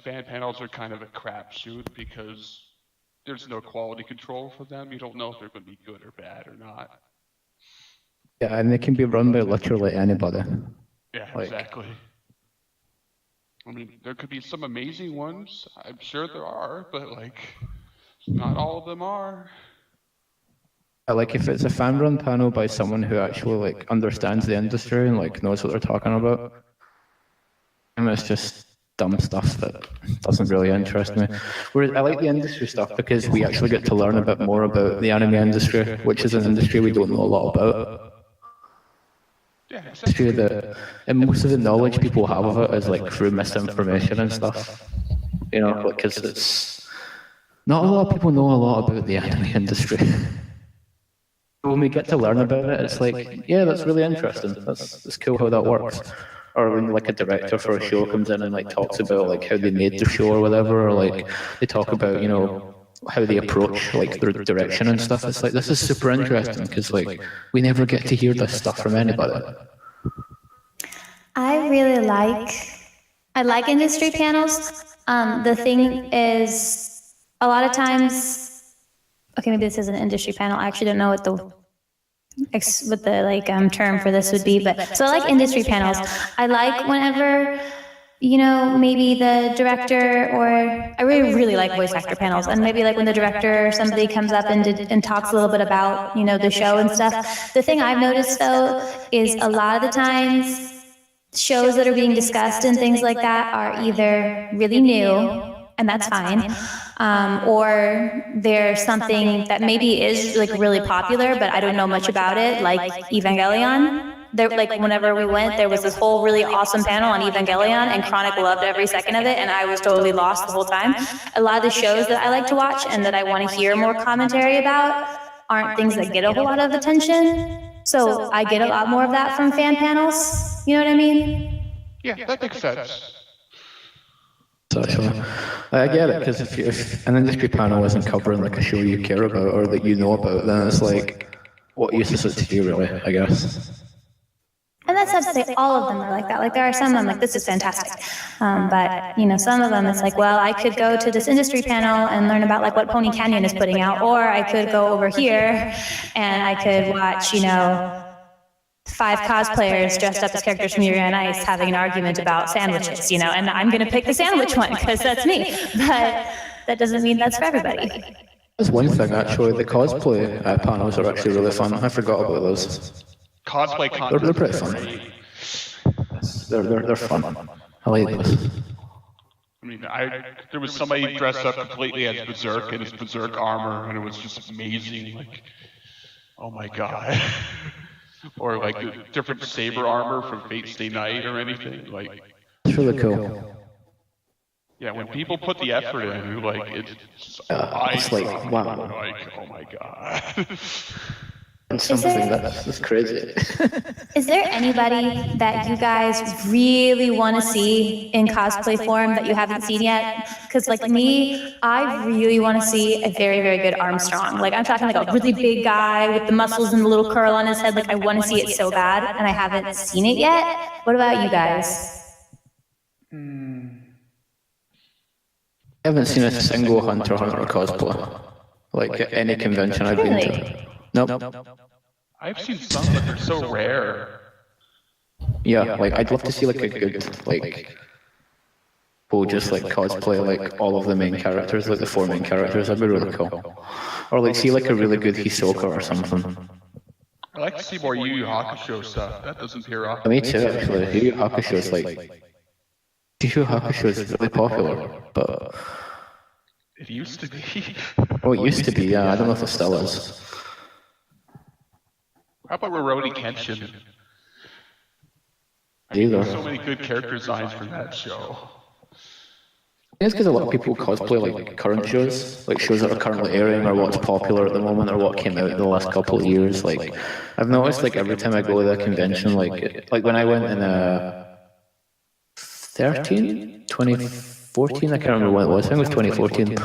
fan panels are kind of a crapshoot because there's no quality control for them. You don't know if they're going to be good or bad or not. Yeah, and they can be run by literally anybody. Yeah, Like, exactly. I mean, there could be some amazing ones. I'm sure there are, but like, not all of them are. like if it's a fan run panel by someone who actually like understands the industry and like knows what they're talking about, and it's just dumb stuff that doesn't really interest me. Whereas I like the industry stuff because we actually get to learn a bit more about the anime industry, which is an industry we don't know a lot about. Yeah, exactly. And most of the knowledge people have of it is like through misinformation and stuff. You know, because it's not a lot of people know a lot about the anime industry. When we get to learn about it, it's like, yeah, that's really interesting. That's cool how that works. Or when like a director for a show comes in and like talks about like how they made the show or whatever, or like they talk about, you know, how they approach like their direction and stuff. It's like, this is super interesting because like we never get to hear this stuff from anybody. I like industry panels. The thing is, a lot of times, okay, maybe this is an industry panel. I actually don't know what the term for this would be, but so I like industry panels. I like whenever, you know, maybe the director, or I really like voice actor panels, and maybe like when the director or somebody comes up and talks a little bit about, you know, the show and stuff. The thing I've noticed though is a lot of the times shows that are being discussed and things like that are either really new, and that's fine, or there's something that maybe is like really popular, but I don't know much about it, like Evangelion. There, like whenever we went, there was this whole really awesome panel on Evangelion, and Chronic loved every second of it, and I was totally lost the whole time. A lot of the shows that I like to watch and that I want to hear more commentary about aren't things that get a whole lot of attention. So I get a lot more of that from fan panels. You know what I mean? Yeah, that makes sense. Actually, I get it, because if an industry panel isn't covering like a show you care about or that you know about, then it's like, what use is it to you, really, I guess. And that's not to say all of them are like that. Like there are some I'm like, this is fantastic. But, you know, some of them it's like, well, I could go to this industry panel and learn about like what Pony Canyon is putting out, or I could go over here and I could watch, you know, 5 cosplayers dressed up as characters from Yuri on Ice having an argument about sandwiches, you know, and I'm going to pick the sandwich one because that's me. But that doesn't mean that's for everybody. That's one thing, actually. The cosplay panels are actually really fun. I forgot about those. Cosplay content. They're pretty fun. They're fun. I like those. I mean, there was somebody dressed up completely as Berserk in his Berserk armor, and it was just amazing. Like, oh my god. Or like the different saber armor from Fate Stay Night or anything. Like, it's really cool. Yeah, when people put the effort in, like it's like, wow. Like, oh my god. And something that's crazy. Is there anybody that you guys really want to see in cosplay form that you haven't seen yet? Because like me, I really want to see a very, very good Armstrong. Like I'm talking like a really big guy with the muscles and the little curl on his head. Like I want to see it so bad, and I haven't seen it yet. What about you guys? I haven't seen a single Hunter x Hunter cosplay. Like at any convention I've been to. Nope. I've seen some, but they're so rare. Yeah, like I'd love to see like a good like who just like cosplay like all of the main characters, like the 4 main characters. That'd be really cool. Or like see like a really good Hisoka or something. I like to see more Yu Yu Hakusho stuff. That doesn't appear often. Me too, actually. Yu Yu Hakusho is like Yu Yu Hakusho is really popular, but it used to be. Oh, it used to be. Yeah, I don't know if it still is. How about Rurouni Kenshin? Either. So many good character designs for that show. It's because a lot of people cosplay like current shows, like shows that are currently airing or what's popular at the moment or what came out in the last couple of years. Like I've noticed like every time I go to a convention, like when I went in 2014, I can't remember when it was. I think it was 2014. It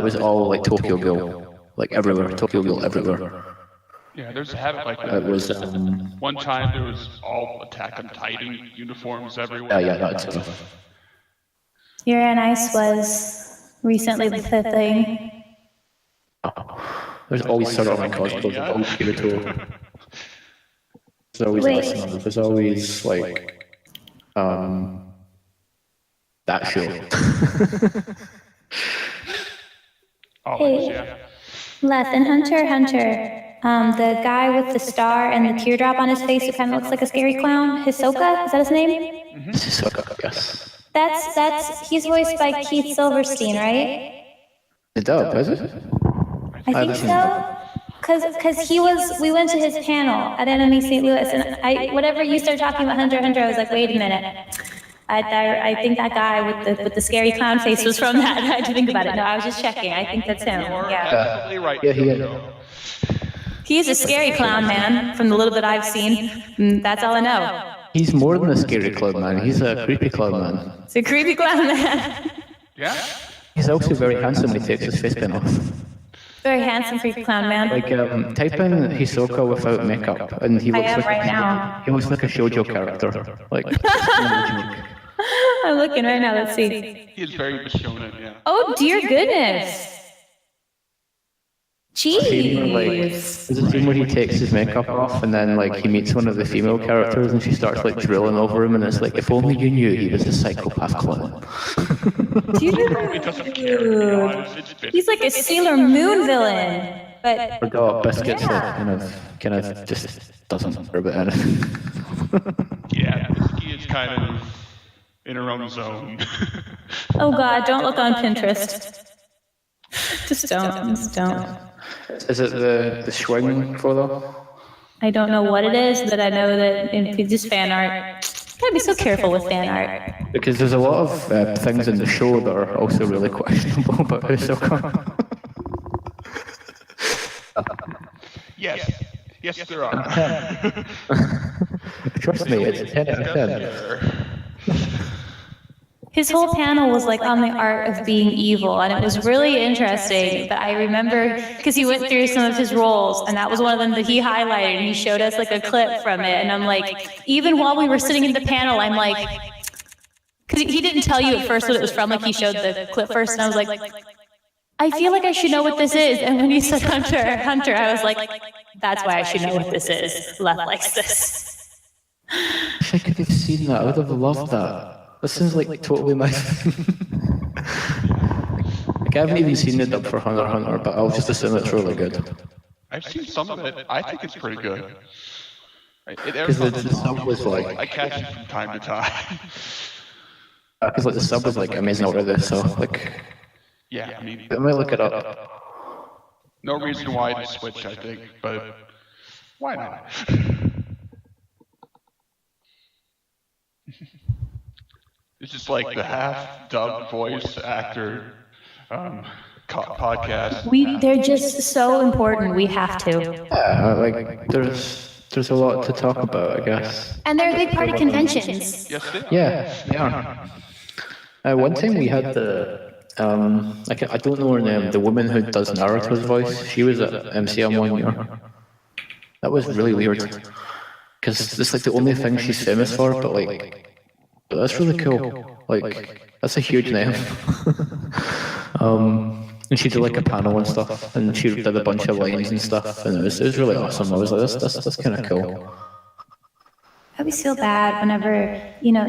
was all like Tokyo Ghoul, like everywhere, Tokyo Ghoul everywhere. Yeah, there's a habit like that. It was one time there was all Attack on Titan uniforms everywhere. yeah, that's it. Yuri on Ice was recently the thing. There's always sort of like cosplay, there's always Kirito. There's always Arsenal, there's always like that show. Always, Hey. yeah. Leth and Hunter x Hunter. The guy with the star and the teardrop on his face who kind of looks like a scary clown. Hisoka, is that his name? Hisoka, yes. He's voiced by Keith Silverstein, right? The dub, is it? I think so. Cause we went to his panel at Enemy St. Louis, and whatever you started talking about Hunter x Hunter, I was like, wait a minute. I think that guy with the scary clown face was from that. I had to think about it. No, I was just checking. I think that's him. You're Yeah. absolutely right. Yeah, he is. He's a scary clown, man, from the little bit I've seen. That's all I know. He's more than a scary clown man, he's a creepy clown man. It's a creepy clown man. Yeah? He's also very handsome when he takes his face paint off. Very handsome, creepy clown man. Like, type in Hisoka without makeup, and he I looks am like right now. he looks like a Shoujo character. Like, I'm looking right now. Let's see. He is very Bishonen, yeah. Oh dear goodness. Jeez. there's a scene where he takes his makeup off, and then like he meets one of the female characters, and she starts like drilling over him, and it's like, if only you knew he was a psychopath clown. He doesn't care, to be honest. It's He's like a Sailor Moon villain, but Forgot Biscuits that kind of just doesn't care about anything. Yeah, Misky is kind of in her own zone. oh god, don't look on Pinterest. Just don't. Is it the swing photo? I don't know what it is, but I know that if it's just fan art. Gotta be so careful with fan art. Because there's a lot of things in the show that are also really questionable about Hisoka. Yes, there are. Trust me, it's a 10 out of 10. His whole panel was like on the art of being evil, and it was really interesting. But I remember because he went through some of his roles, and that was one of them that he highlighted. And he showed us like a clip from it, and I'm like, even while we were sitting in the panel, I'm like, because he didn't tell you at first what it was from. Like he showed the clip first, and I was like, I feel like I should know what this is. And when he said Hunter, I was like, that's why I should know what this is. Leth likes this. I wish I could have seen that. I would have loved that. That sounds like totally my thing. Like, I haven't even seen the dub for Hunter x Hunter, but I'll just assume it's really good. I've seen some of it. I think it's pretty good. Because the sub was I like, catch it from time to time. because like the sub was like amazing already, so like, Yeah, I mean, I might look it up. no reason why to switch, I think, but why not? It's just like the half-dubbed voice actor podcast. They're just so important. We have to. Yeah, like there's a lot to talk about, I guess. And they're a big part of conventions. Yes, they are. Yeah, yeah. One time we had the I don't know her name, the woman who does Naruto's voice. She was at MCM 1 year. That was really weird, because it's like the only thing she's famous for. But like, that's really cool. Like, that's a huge name. And she did like a panel and stuff, and she did a bunch of lines and stuff, and it was really awesome. I was like, that's kind of cool. I always feel bad whenever,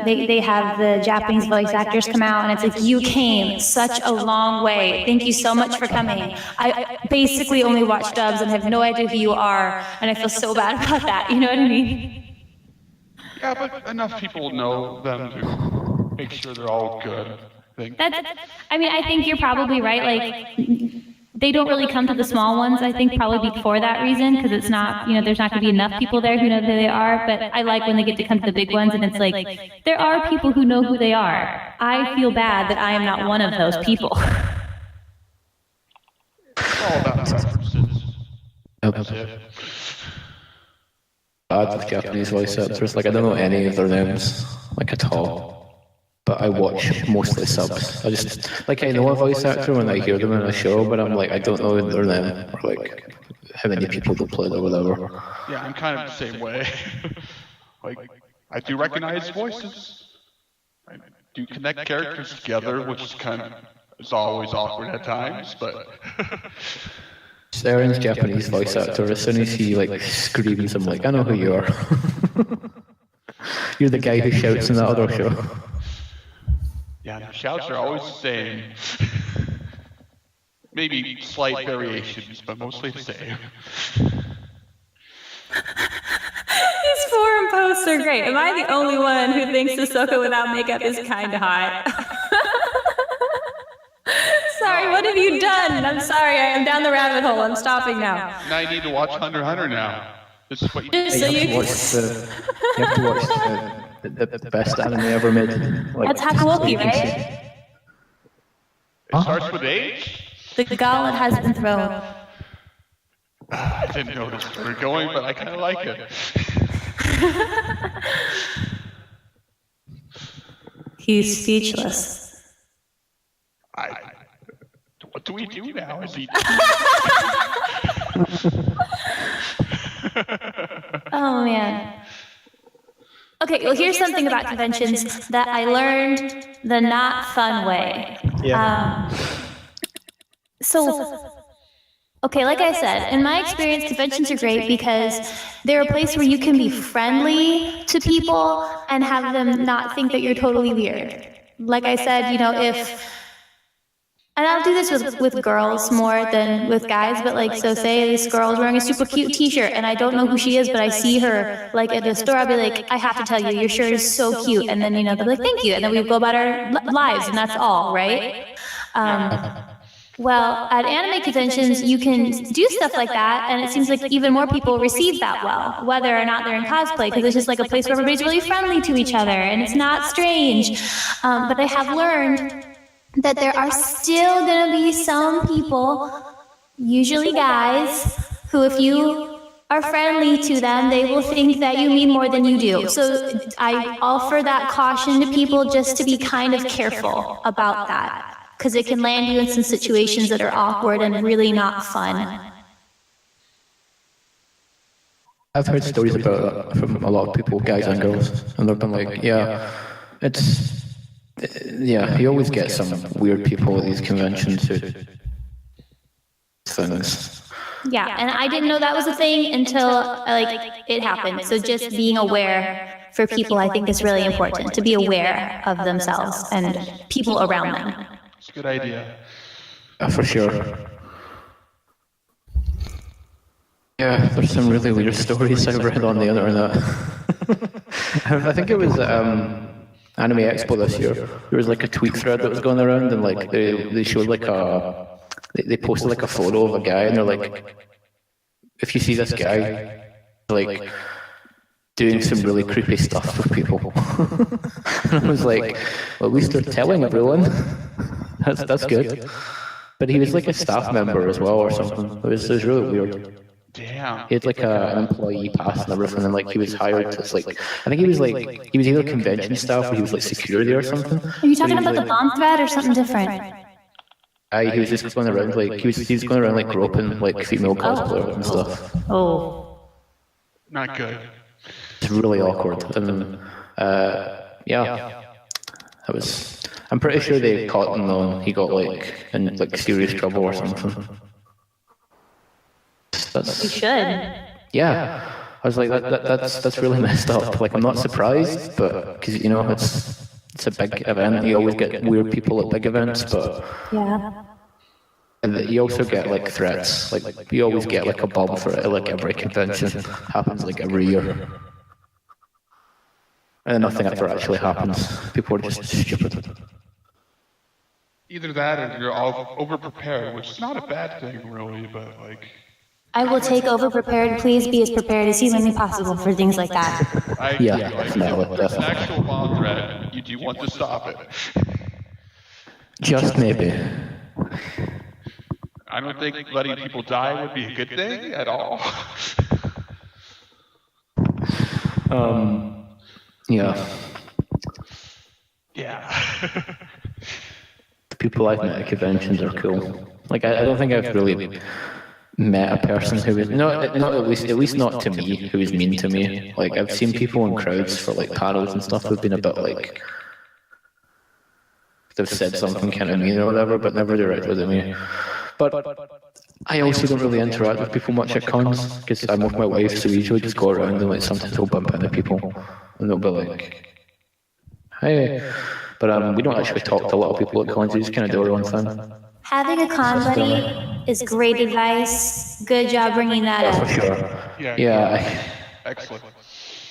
they have the Japanese voice actors come out and it's like, you came such a long way. Thank you so much for coming. I basically only watch dubs and have no idea who you are, and I feel so bad about that. You know what I mean? Yeah, but enough people know them to make sure they're all good. I think. I think you're probably right. Like, they don't really come to the small ones, I think, probably for that reason, because it's not, there's not going to be enough people there who know who they are. But I like when they get to come to the big ones, and it's like, there are people who know who they are. I feel bad that I am not one of those people. It's all about preferences. That's it. Bad with Japanese voice actors. Like, I don't know any of their names, like, at all. But I watch mostly subs. I just, like, I know a voice actor when I hear them in a show, but I'm like, I don't know their name, or like, how many people they played or whatever. Yeah, I'm kind of the same way. Like, I do recognize voices. I do connect characters together, which is it's always awkward at times, but... Aaron's Japanese voice actor, as soon as he, like, screams, I'm like, I know who you are. You're the guy who shouts in that other show. Yeah, the shouts are always the same. Maybe slight variations, but mostly the same. These forum posts are great. Am I the only one who thinks Sissoko without makeup is kind of hot? Sorry, what have you done? I'm sorry, I am down the rabbit hole. I'm stopping now. Now I need to watch Hunter x Hunter now. This is what you... Just so you can... You have to watch the best anime ever made. Like, that's Hakuoki, right? It starts with H? The gauntlet has been thrown. I didn't know this was where we're going, but I kind of like it. He's speechless. What do we do now? Is he... Oh, man. Okay, well, here's something about conventions that I learned the not fun way. Yeah. Okay, like I said, in my experience, conventions are great because they're a place where you can be friendly to people and have them not think that you're totally weird. Like I said, and I'll do this with girls more than with guys, but like, so say this girl is wearing a super cute t-shirt and I don't know who she is, but I see her like at the store, I'll be like, I have to tell you, your shirt is so cute. And then, they'll be like, thank you. And then we go about our lives and that's all, right? Well, at anime conventions, you can do stuff like that, and it seems like even more people receive that well, whether or not they're in cosplay, because it's just like a place where everybody's really friendly to each other, and it's not strange. But I have learned that there are still going to be some people, usually guys, who if you are friendly to them, they will think that you mean more than you do. So I offer that caution to people just to be kind of careful about that, because it can land you in some situations that are awkward and really not fun. I've heard stories about that from a lot of people, guys and girls, and they've been like, yeah, you always get some weird people at these conventions who things. Yeah, and I didn't know that was a thing until it happened. So just being aware for people, I think, is really important, to be aware of themselves and people around them. It's a good idea. For sure. Yeah, there's some really weird stories I've read on the internet. I think it was Anime Expo this year. There was like a tweet thread that was going around, and like they showed like they posted like a photo of a guy, and they're like, if you see this guy, like doing some really creepy stuff with people. And I was like, well, at least they're telling everyone. That's good. But he was like a staff member as well or something. It was really weird. Damn. He had like an employee pass and everything, and like he was hired to like, I think he was either convention staff or he was like security or something. Are you talking about the bomb thread or something different? He was just going around like he was going around like groping like female cosplayers and stuff. Oh. Not good. It's really awkward, and yeah, that was. I'm pretty sure they caught him though, and he got like in like serious trouble or something. You should. Yeah, I was like, that's really messed up. Like, I'm not surprised, but because it's a big event. You always get weird people at big events, but yeah. And you also get like threats. Like you always get like a bomb threat at like every convention. Happens like every year. And then nothing ever actually happens. People are just stupid. either that or you're all over-prepared, which is not a bad thing, really, but, like... I will take over-prepared. Please be as prepared as humanly possible for things like that. I agree. Like, if there's an actual bomb threat, you do want to stop it. Just maybe. I don't think letting people die would be a good thing at all. Yeah. Yeah. The people I've met at conventions are cool. Like, I don't think I've really met a person who is not at least not to me, who is mean to me. Like, I've seen people in crowds for like panels and stuff who've been a bit like they've said something kind of mean or whatever, but never directly to me. But I also don't really interact with people much at cons because I'm with my wife, so we usually just go around and like sometimes we'll bump into people and they'll be like, "Hey," but we don't actually talk to a lot of people at cons. We just kind of do our own thing. Having a con buddy is great advice. Good job bringing that up. For sure. Yeah. Excellent.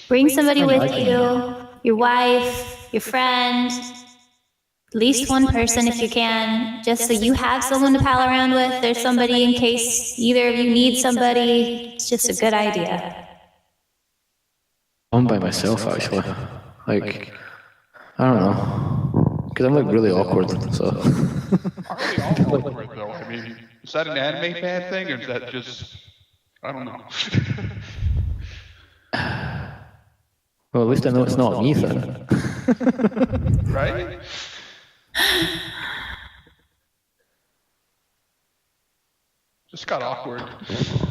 Bring somebody with you, your wife, your friend, at least one person if you can, just so you have someone to pal around with. There's somebody in case either of you need somebody. It's just a good idea. I'm by myself, actually. Like, I don't know. Because I'm like really awkward, so. Aren't we all awkward, though? I mean, is that an anime fan thing, or is that just... I don't know. Well, at least I know it's not me then. Right? Just got awkward.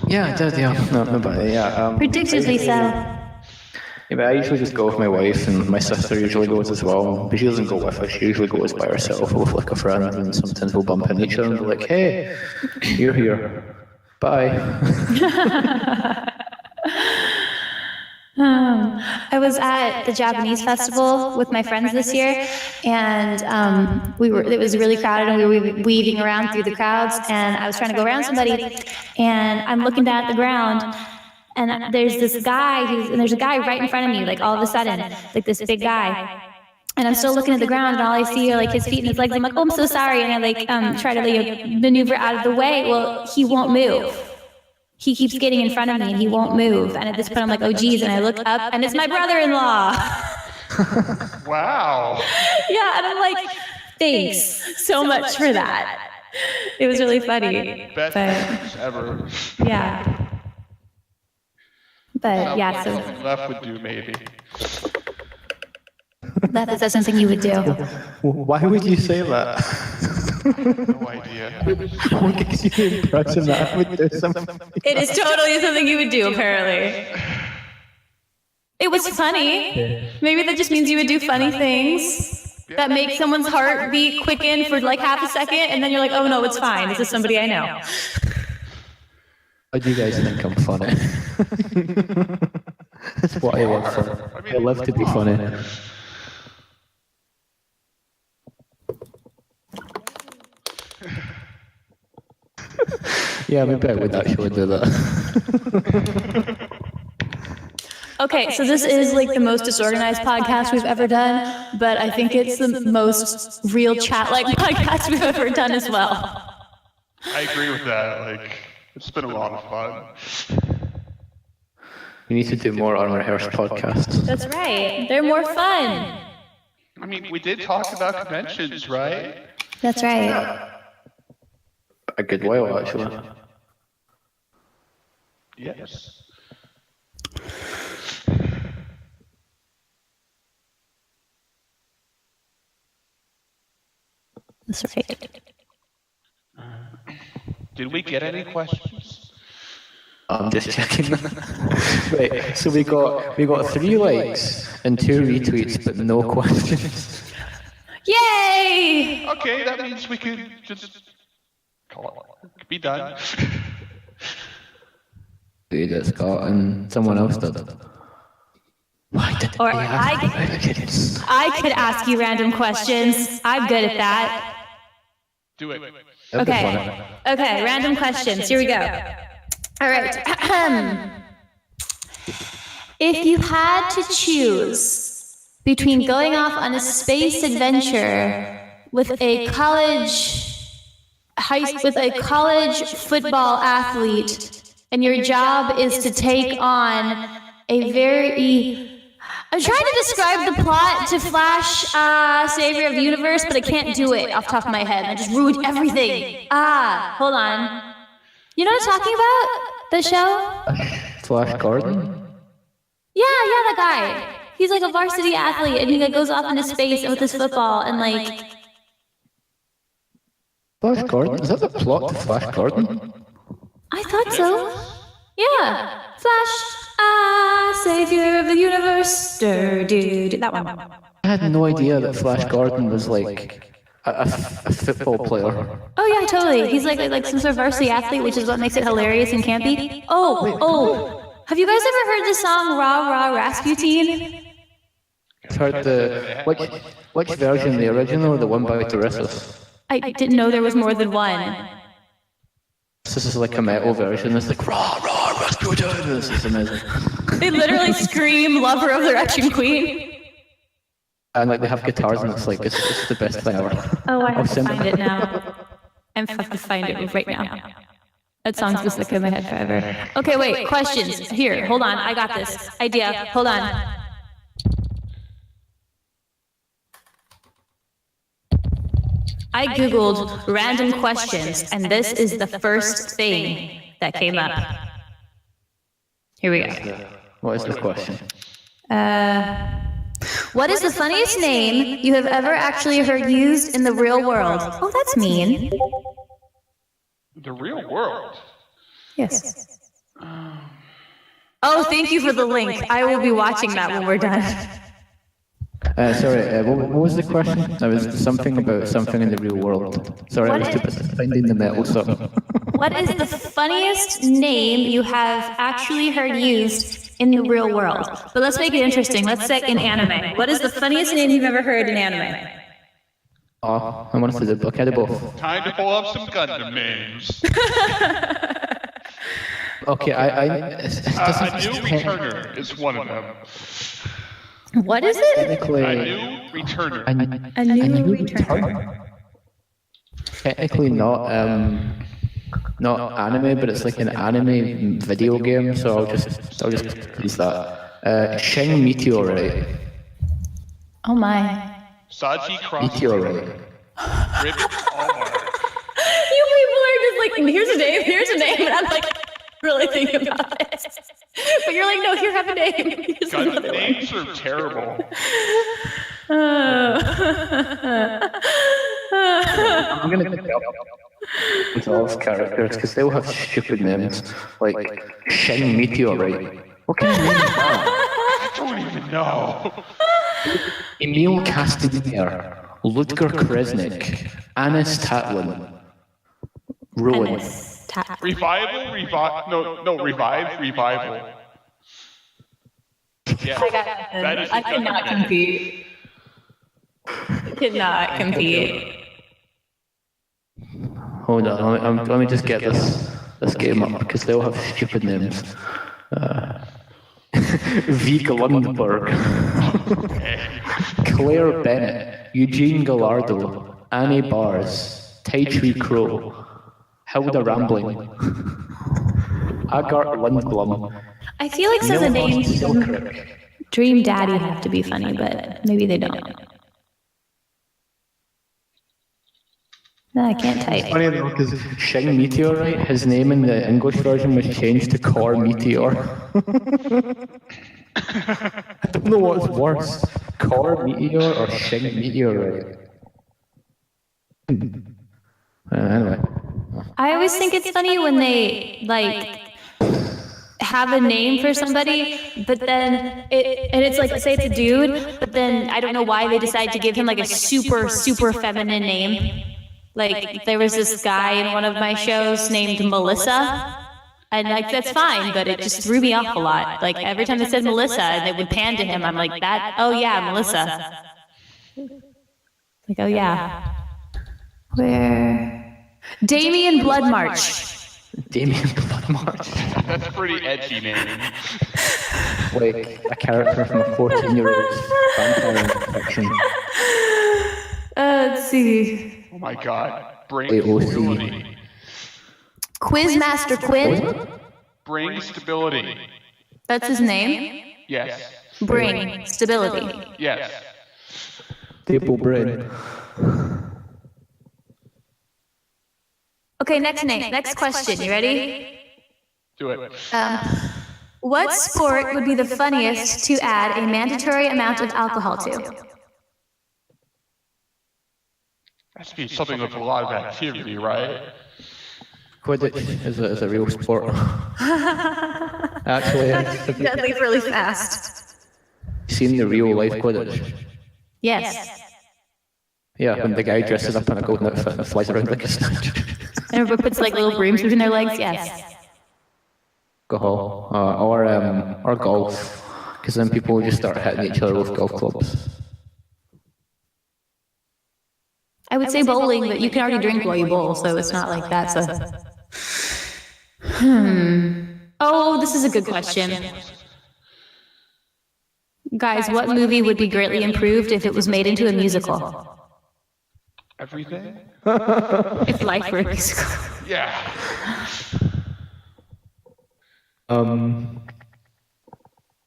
Yeah, it did, yeah. No, but yeah. Predictably so. Yeah, but I usually just go with my wife, and my sister usually goes as well. But she doesn't go with us. She usually goes by herself or with like a friend, and sometimes we'll bump into each other and be like, "Hey, you're here. Bye." I was at the Japanese festival with my friends this year, and it was really crowded, and we were weaving around through the crowds, and I was trying to go around somebody, and I'm looking down at the ground, and there's this guy, and there's a guy right in front of me, like all of a sudden, like this big guy. And I'm still looking at the ground, and all I see are like his feet and his legs. I'm like, "Oh, I'm so sorry," and I like try to maneuver out of the way. Well, he won't move. He keeps getting in front of me and he won't move. And at this point, I'm like, "Oh, geez." And I look up and it's my brother-in-law. Wow. Yeah. And I'm like, "Thanks so much for that." It was really funny. Best news ever. Yeah. But yeah, so. Something Leth would do, maybe. Is that something you would do? Why would you say that? No idea. What gives you the impression that I would do something? It is totally something you would do, apparently. It was funny. Maybe that just means you would do funny things that make someone's heartbeat quicken for like half a second, and then you're like, "Oh no, it's fine. This is somebody I know." Why do you guys think I'm funny? That's what I live for. I live to be funny. Yeah, maybe I would actually do that. Okay, so this is like the most disorganized podcast we've ever done, but I think it's the most real chat-like podcast we've ever done as well. I agree with that. Like, it's been a lot of fun. We need to do more unrehearsed podcasts. That's right. They're more fun. I mean, we did talk about conventions, right? That's right. A good while, actually. Yes. That's right. Did we get any questions? I'm just checking. Right, so we got 3 likes and 2 retweets, but no questions. Yay! Okay, that means we could just call it. Be done. You just got, and someone else did. Why did Or they ask I could ask you random questions. I'm good at that. Do it. Okay. Okay, random questions. Here we go. All right. If you had to choose between going off on a space adventure with a college football athlete, and your job is to take on a very... I'm trying to describe the plot to Flash, Savior of the Universe, but I can't do it off the top of my head. I just ruined everything. Hold on. You know what I'm talking about? The show? Flash Gordon? Yeah, that guy. He's like a varsity athlete, and he like goes off into space with his football, and like... Flash Gordon? Is that the plot to Flash Gordon? I thought so. Yeah. Flash, Savior of the Universe. Dude, that one. I had no idea that Flash Gordon was like a football player. Oh yeah, totally. He's like some sort of varsity athlete, which is what makes it hilarious and campy. Oh. Have you guys ever heard the song Rah Rah Rasputin? I've heard which version, the original or the one by Teresa? I didn't know there was more than one. This is like a metal version. It's like Rah Rah Rasputin. This is amazing. They literally scream "Lover of the Wretched Queen." And like they have guitars and it's like it's the best thing ever. Oh, I have to find it now. I have to find it right now. That song's just stuck in my head forever. Okay, wait. Questions. Here, hold on. I got this idea. Hold on. I googled random questions, and this is the first thing that came up. Here we go. What is the question? What is the funniest name you have ever actually heard used in the real world? Oh, that's mean. The real world? Yes. Oh, thank you for the link. I will be watching that when we're done. Sorry, what was the question? There was something about something in the real world. Sorry, I was too busy finding the metal song. What is the funniest name you have actually heard used in the real world? But let's make it interesting. Let's say in anime. What is the funniest name you've ever heard in anime? Oh, I want to do the book. I did both. Time to pull up some Gundam names. Okay, A new returner is one of them. What is it? Technically, A new returner. A new returner. Technically not anime, but it's like an anime video game, so I'll just use that. Shing Meteorite. Oh my. Saji Cross. Meteorite. Ribbon Hallmark. You people are just like, here's a name, and I'm like, really thinking about it. But you're like, no, here, have a name. Here's God, another names are terrible. I'm gonna with all characters because they all have stupid names like Shing Meteorite. What kind of name is that? I don't even know. Emil Castanier, Ludger Kresnik, Anis Tatlin, Rowan. Revival? Revival. Yeah, that is I cannot compete. Cannot compete. Hold on, let me just get this game up because they all have stupid names. Vig Lundberg, Claire Bennett, Eugene Gallardo, Annie Bars, Tai Chi Crow, Hilda Rambling, Agar Lundglum. I feel like some of the names from Dream Daddy have to be funny, but maybe they don't. No, I can't type. Funny though, because Shing Meteorite, his name in the English version was changed to Core Meteor. I don't know what's worse, Core Meteor or Shing Meteorite. Anyway. I always think it's funny when they like have a name for somebody, but then it's like, say it's a dude, but then I don't know why they decide to give him like a super feminine name. Like there was this guy in one of my shows named Melissa, and like that's fine, but it just threw me off a lot. Like every time they said Melissa and they would pan to him, I'm like, that, oh yeah, Melissa. Like, oh yeah. Where? Damien Blood March. Damien Blood March. That's a pretty edgy name. Like a character from a 14-year-old's vampire fiction. Let's see. Oh my god. Brain stability. Quizmaster Quinn? Brain stability. That's his name? Yes. Brain stability. Yes. Stable brain. Okay, next question. You ready? Do it. What sport would be the funniest to add a mandatory amount of alcohol to? Has to be something with a lot of activity, right? Quidditch is a real sport. Actually, That leave really fast. seen the real life Quidditch? Yes. Yeah, when the guy dresses up in a golden outfit and flies around like a snatch. And everybody puts like little brooms between their legs. Yes. Or golf, because then people just start hitting each other with golf clubs. I would say bowling, but you can already drink while you bowl, so it's not like that. So. Oh, this is a good question. Guys, what movie would be greatly improved if it was made into a musical? Everything? If life were a musical. Yeah.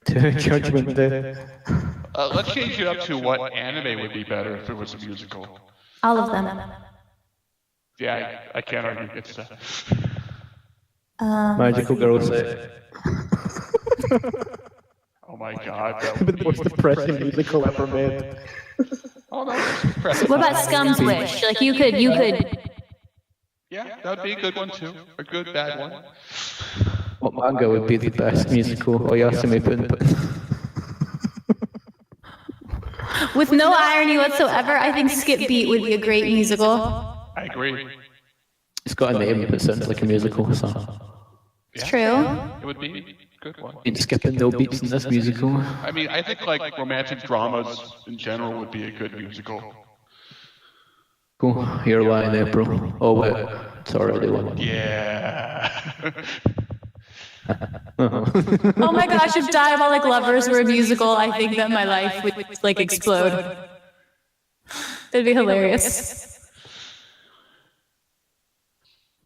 Judgment Day. Let's change it up to what anime would be better if it was a musical. All of them. Yeah, I can't argue against that. Magical Girl Set. Oh my god. That The would be... most depressing musical ever made. Oh, no, that's impressive. What about Scum's Wish? Like you could. Yeah, that would be a good one too. A good bad one. What manga would be the best musical? Oyasumi Pun. With no irony whatsoever, I think Skip Beat would be a great musical. I agree. It's got a name that sounds like a musical, so. It's true. It would be a good one. Ain't skipping no beats in this musical. I mean, I think like romantic dramas in general would be a good musical. Cool, you're lying, April. Oh wait, it's already one. Yeah. Oh my gosh, if Diabolic Lovers were a musical, I think that my life would like explode. That'd be hilarious.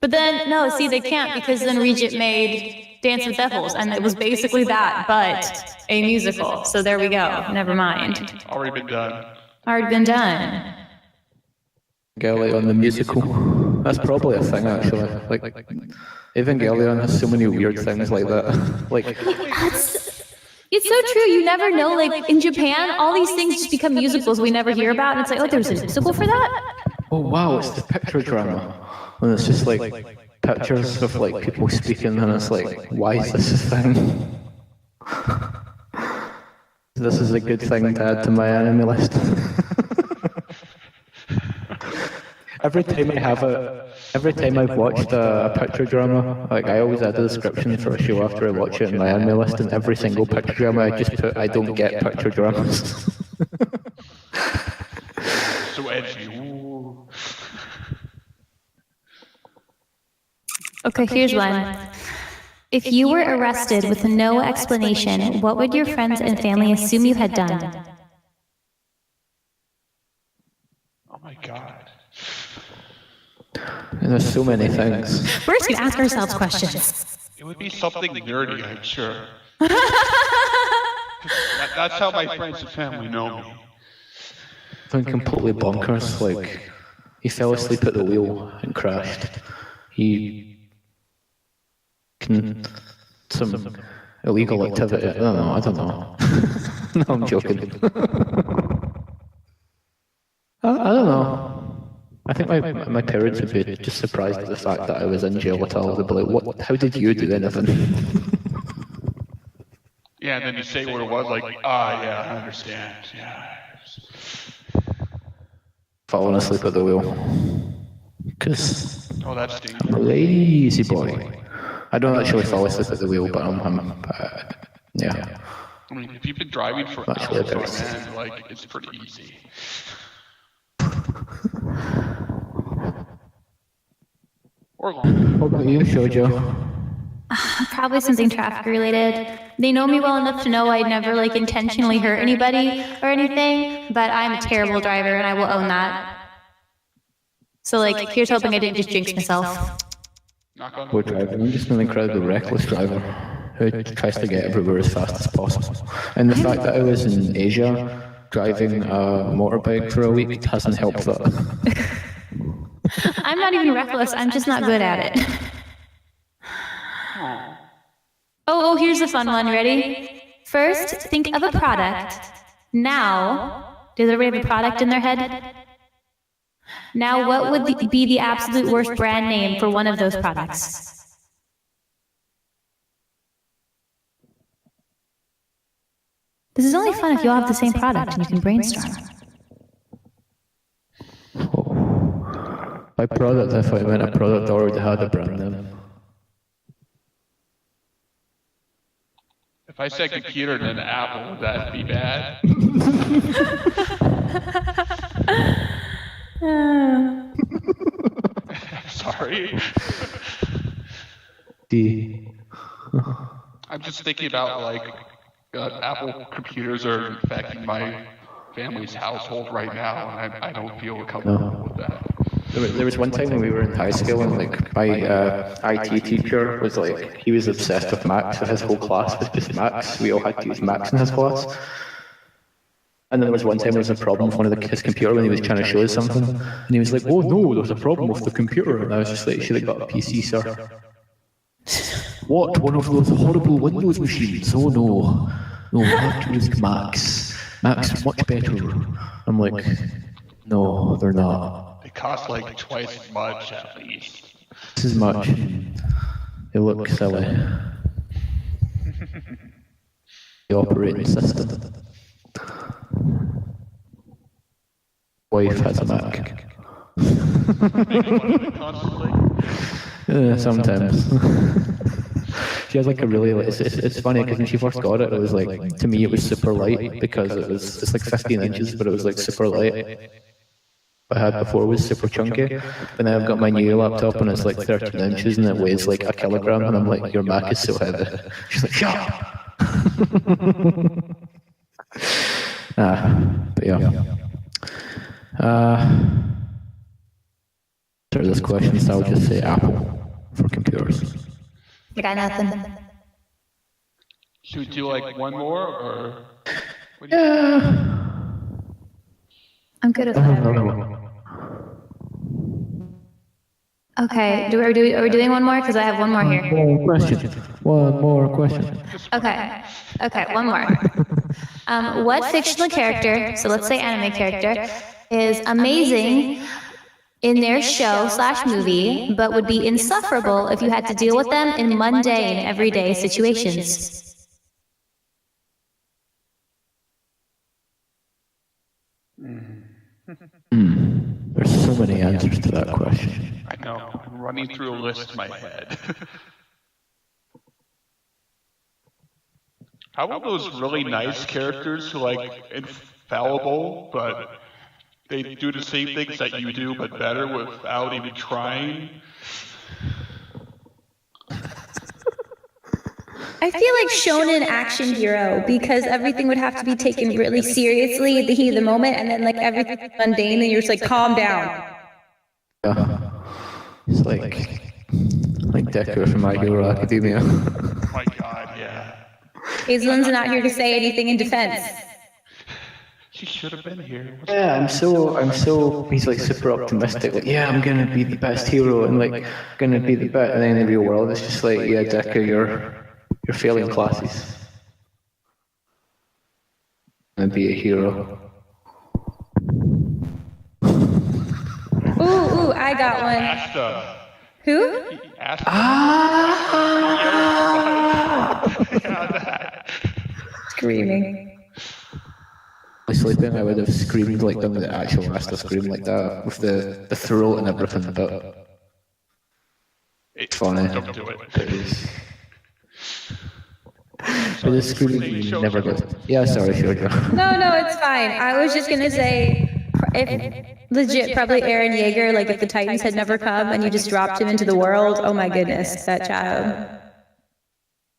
But then, no, see, they can't because then Regent made Dance with Devils, and it was basically that, but a musical. So there we go. Never mind. Already been done. Already been done. Evangelion the musical. That's probably a thing actually. Like Evangelion has so many weird things like that. Like It's so true. You never know. Like in Japan, all these things just become musicals we never hear about, and it's like, oh, there's a musical for that. oh wow, it's the picture drama. And it's just like pictures of like people speaking and it's like, why is this a thing? This is a good thing to add to my anime list. Every time I've watched a picture drama, like I always add a description for a show after I watch it in my anime list, and every single picture drama I just put, I don't get picture dramas. So edgy. Ooh. Okay, here's one. If you were arrested with no explanation, what would your friends and family assume you had done? Oh my god. And there's so many things. We're just gonna ask ourselves questions. It would be something nerdy, I'm sure. That's how my friends and family know me. Something completely bonkers, like he fell asleep at the wheel and crashed. He can some illegal activity. I don't know. No, I'm joking. I don't know. I think my parents would be just surprised at the fact that I was in jail at all. They'd be like, "What? How did you do anything?" Yeah, and then you say what it was, like, yeah, I understand. Yeah. Falling asleep at the wheel. Because Oh, that's I'm a dangerous. lazy boy. I don't actually fall asleep at the wheel, but yeah. I mean, if you've been driving for Actually, hours on there's- end, like, it's pretty easy. Or long. What about you, Shoujo? Probably something traffic related. They know me well enough to know I'd never like intentionally hurt anybody or anything, but I'm a terrible driver and I will own that. So, like, here's hoping I didn't just jinx myself. Knock on Poor driver. I'm just an incredibly reckless driver who tries to get everywhere as fast as possible. And the fact that I was in Asia driving a motorbike for a week hasn't helped that. I'm not even reckless. I'm just not good at it. Oh, here's a fun one. Ready? First, think of a product. Now, does everybody have a product in their head? Now, what would be the absolute worst brand name for one of those products? This is only fun if you all have the same product and you can brainstorm. By product, if I meant a product already had a brand name. If I said computer then Apple, would that be bad? Sorry. I'm just thinking about like Apple computers are infecting my family's household right now, and I don't feel comfortable with that. There was one time when we were in high school and like my IT teacher was like, he was obsessed with Macs, so his whole class was just Macs. We all had to use Macs in his class. And then there was one time there was a problem with one of his computer when he was trying to show us something. And he was like, oh no, there's a problem with the computer. And I was just like, you should have got a PC, sir. What? One of those horrible Windows machines? Oh no. No, we have to use Macs. Macs are much better. I'm like, no, they're not. They cost like twice as much at least. This is much. They look silly. The operating system. Wife has a Mac. Sometimes. She has like a really, it's funny because when she first got it, it was like, to me it was super light because it's like 15 inches, but it was like super light. What I had before was super chunky, but now I've got my new laptop and it's like 13 inches and it weighs like a kilogram, and I'm like, your Mac is so heavy. She's like, shut up! But yeah. For this question, so I'll just say Apple for computers. I got nothing. Should we do like one more, or? Yeah. I'm good with that. Okay, are we doing one more? Because I have one more here. One more question. Okay, one more. What fictional character, so let's say anime character, is amazing in their show/movie, but would be insufferable if you had to deal with them in mundane, everyday situations? There's so many answers to that question. I know, I'm running through a list in my head. How about those really nice characters who like infallible, but they do the same things that you do, but better without even trying? I feel like shonen action hero, because everything would have to be taken really seriously at the heat of the moment, and then like everything's mundane, and you're just like, calm down. Yeah. It's like Decker from My Hero Academia. Oh my god, yeah. Hazelyn's not here to say anything in defense. She should have been here. Yeah, I'm so, he's like super optimistic, like, yeah, I'm gonna be the best hero, and like, gonna be the best, and then in the real world, it's just like, yeah, Decker, you're failing classes. And be a hero. Ooh, I got one. Asta. Who? Asta. Screaming. Sleeping, I would have screamed like done the actual Asta scream like that, with the throat and everything, but it's funny. Don't do it. It is. But the screaming never goes. Yeah, sorry, Shoujo. No, it's fine. I was just gonna say, if legit, probably Eren Yeager, like if the Titans had never come and you just dropped him into the world, oh my goodness, that child.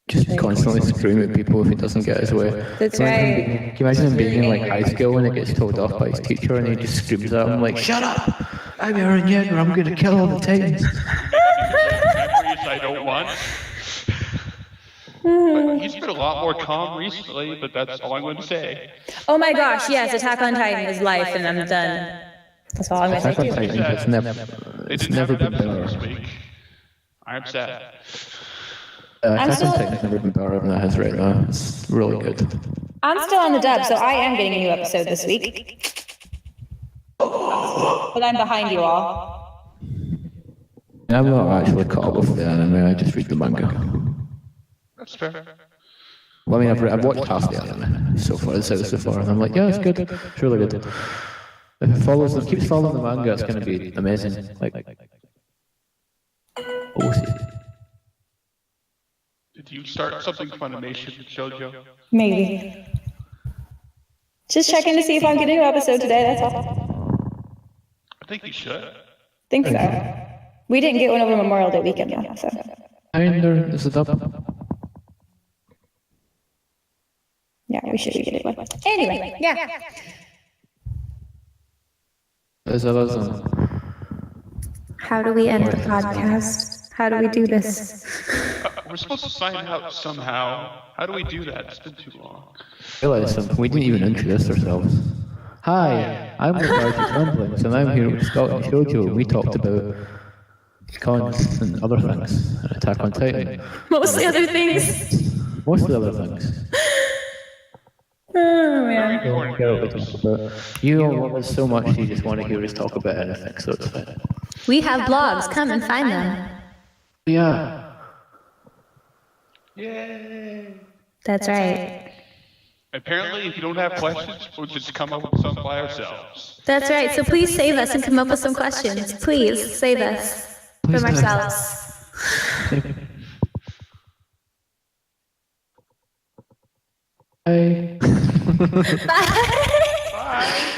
Just constantly scream at people if he doesn't get his way. That's right. Can you imagine him being in like high school when he gets told off by his teacher and he just screams at him like, shut up! I'm Eren Yeager, I'm gonna kill all the Titans. Memories I don't want. But he's been a lot more calm recently, but that's all I'm going to say. Oh my gosh, yes, Attack on Titan is life, and I'm done. That's all I'm going to Attack on say. Titan, it's never been this better. week. I'm sad. Attack on Titan's never been better than it has right now. It's really good. I'm still on the dub, so I am getting a new episode this week. But I'm behind you all. I'm not actually caught up with the anime, I just read the manga. That's fair. Well, I mean, I've watched half the anime so far, and I'm like, yeah, it's good. It's really good. If it follows them, keeps following the manga, it's going to be amazing. We'll see. Did you start something Funimation, Shoujo? Maybe. Just checking to see if I'm getting a new episode today, that's all. I think you should. Think so. We didn't get one over Memorial Day weekend, though, so. And there's a dub. Yeah, we should be getting one. Anyway, yeah. There's others on. How do we end the podcast? How do we do this? We're supposed to sign out somehow. How do we do that? It's been too long. Realize something, we didn't even introduce ourselves. Hi, I'm Lethargic Rumblings, and I'm here with Scott and Shoujo, and we talked about cons and other things, and Attack on Titan. Mostly other things. Most of the other things. Oh, man. You all love us so much, you just want to hear us talk about anything, so it's fine. We have blogs. Come and find them. Yeah. Yay! That's right. Apparently, if you don't have questions, we'll just come up with some by ourselves. That's right. So please save us and come up with some questions. Please save us from ourselves. Bye. Bye. Bye!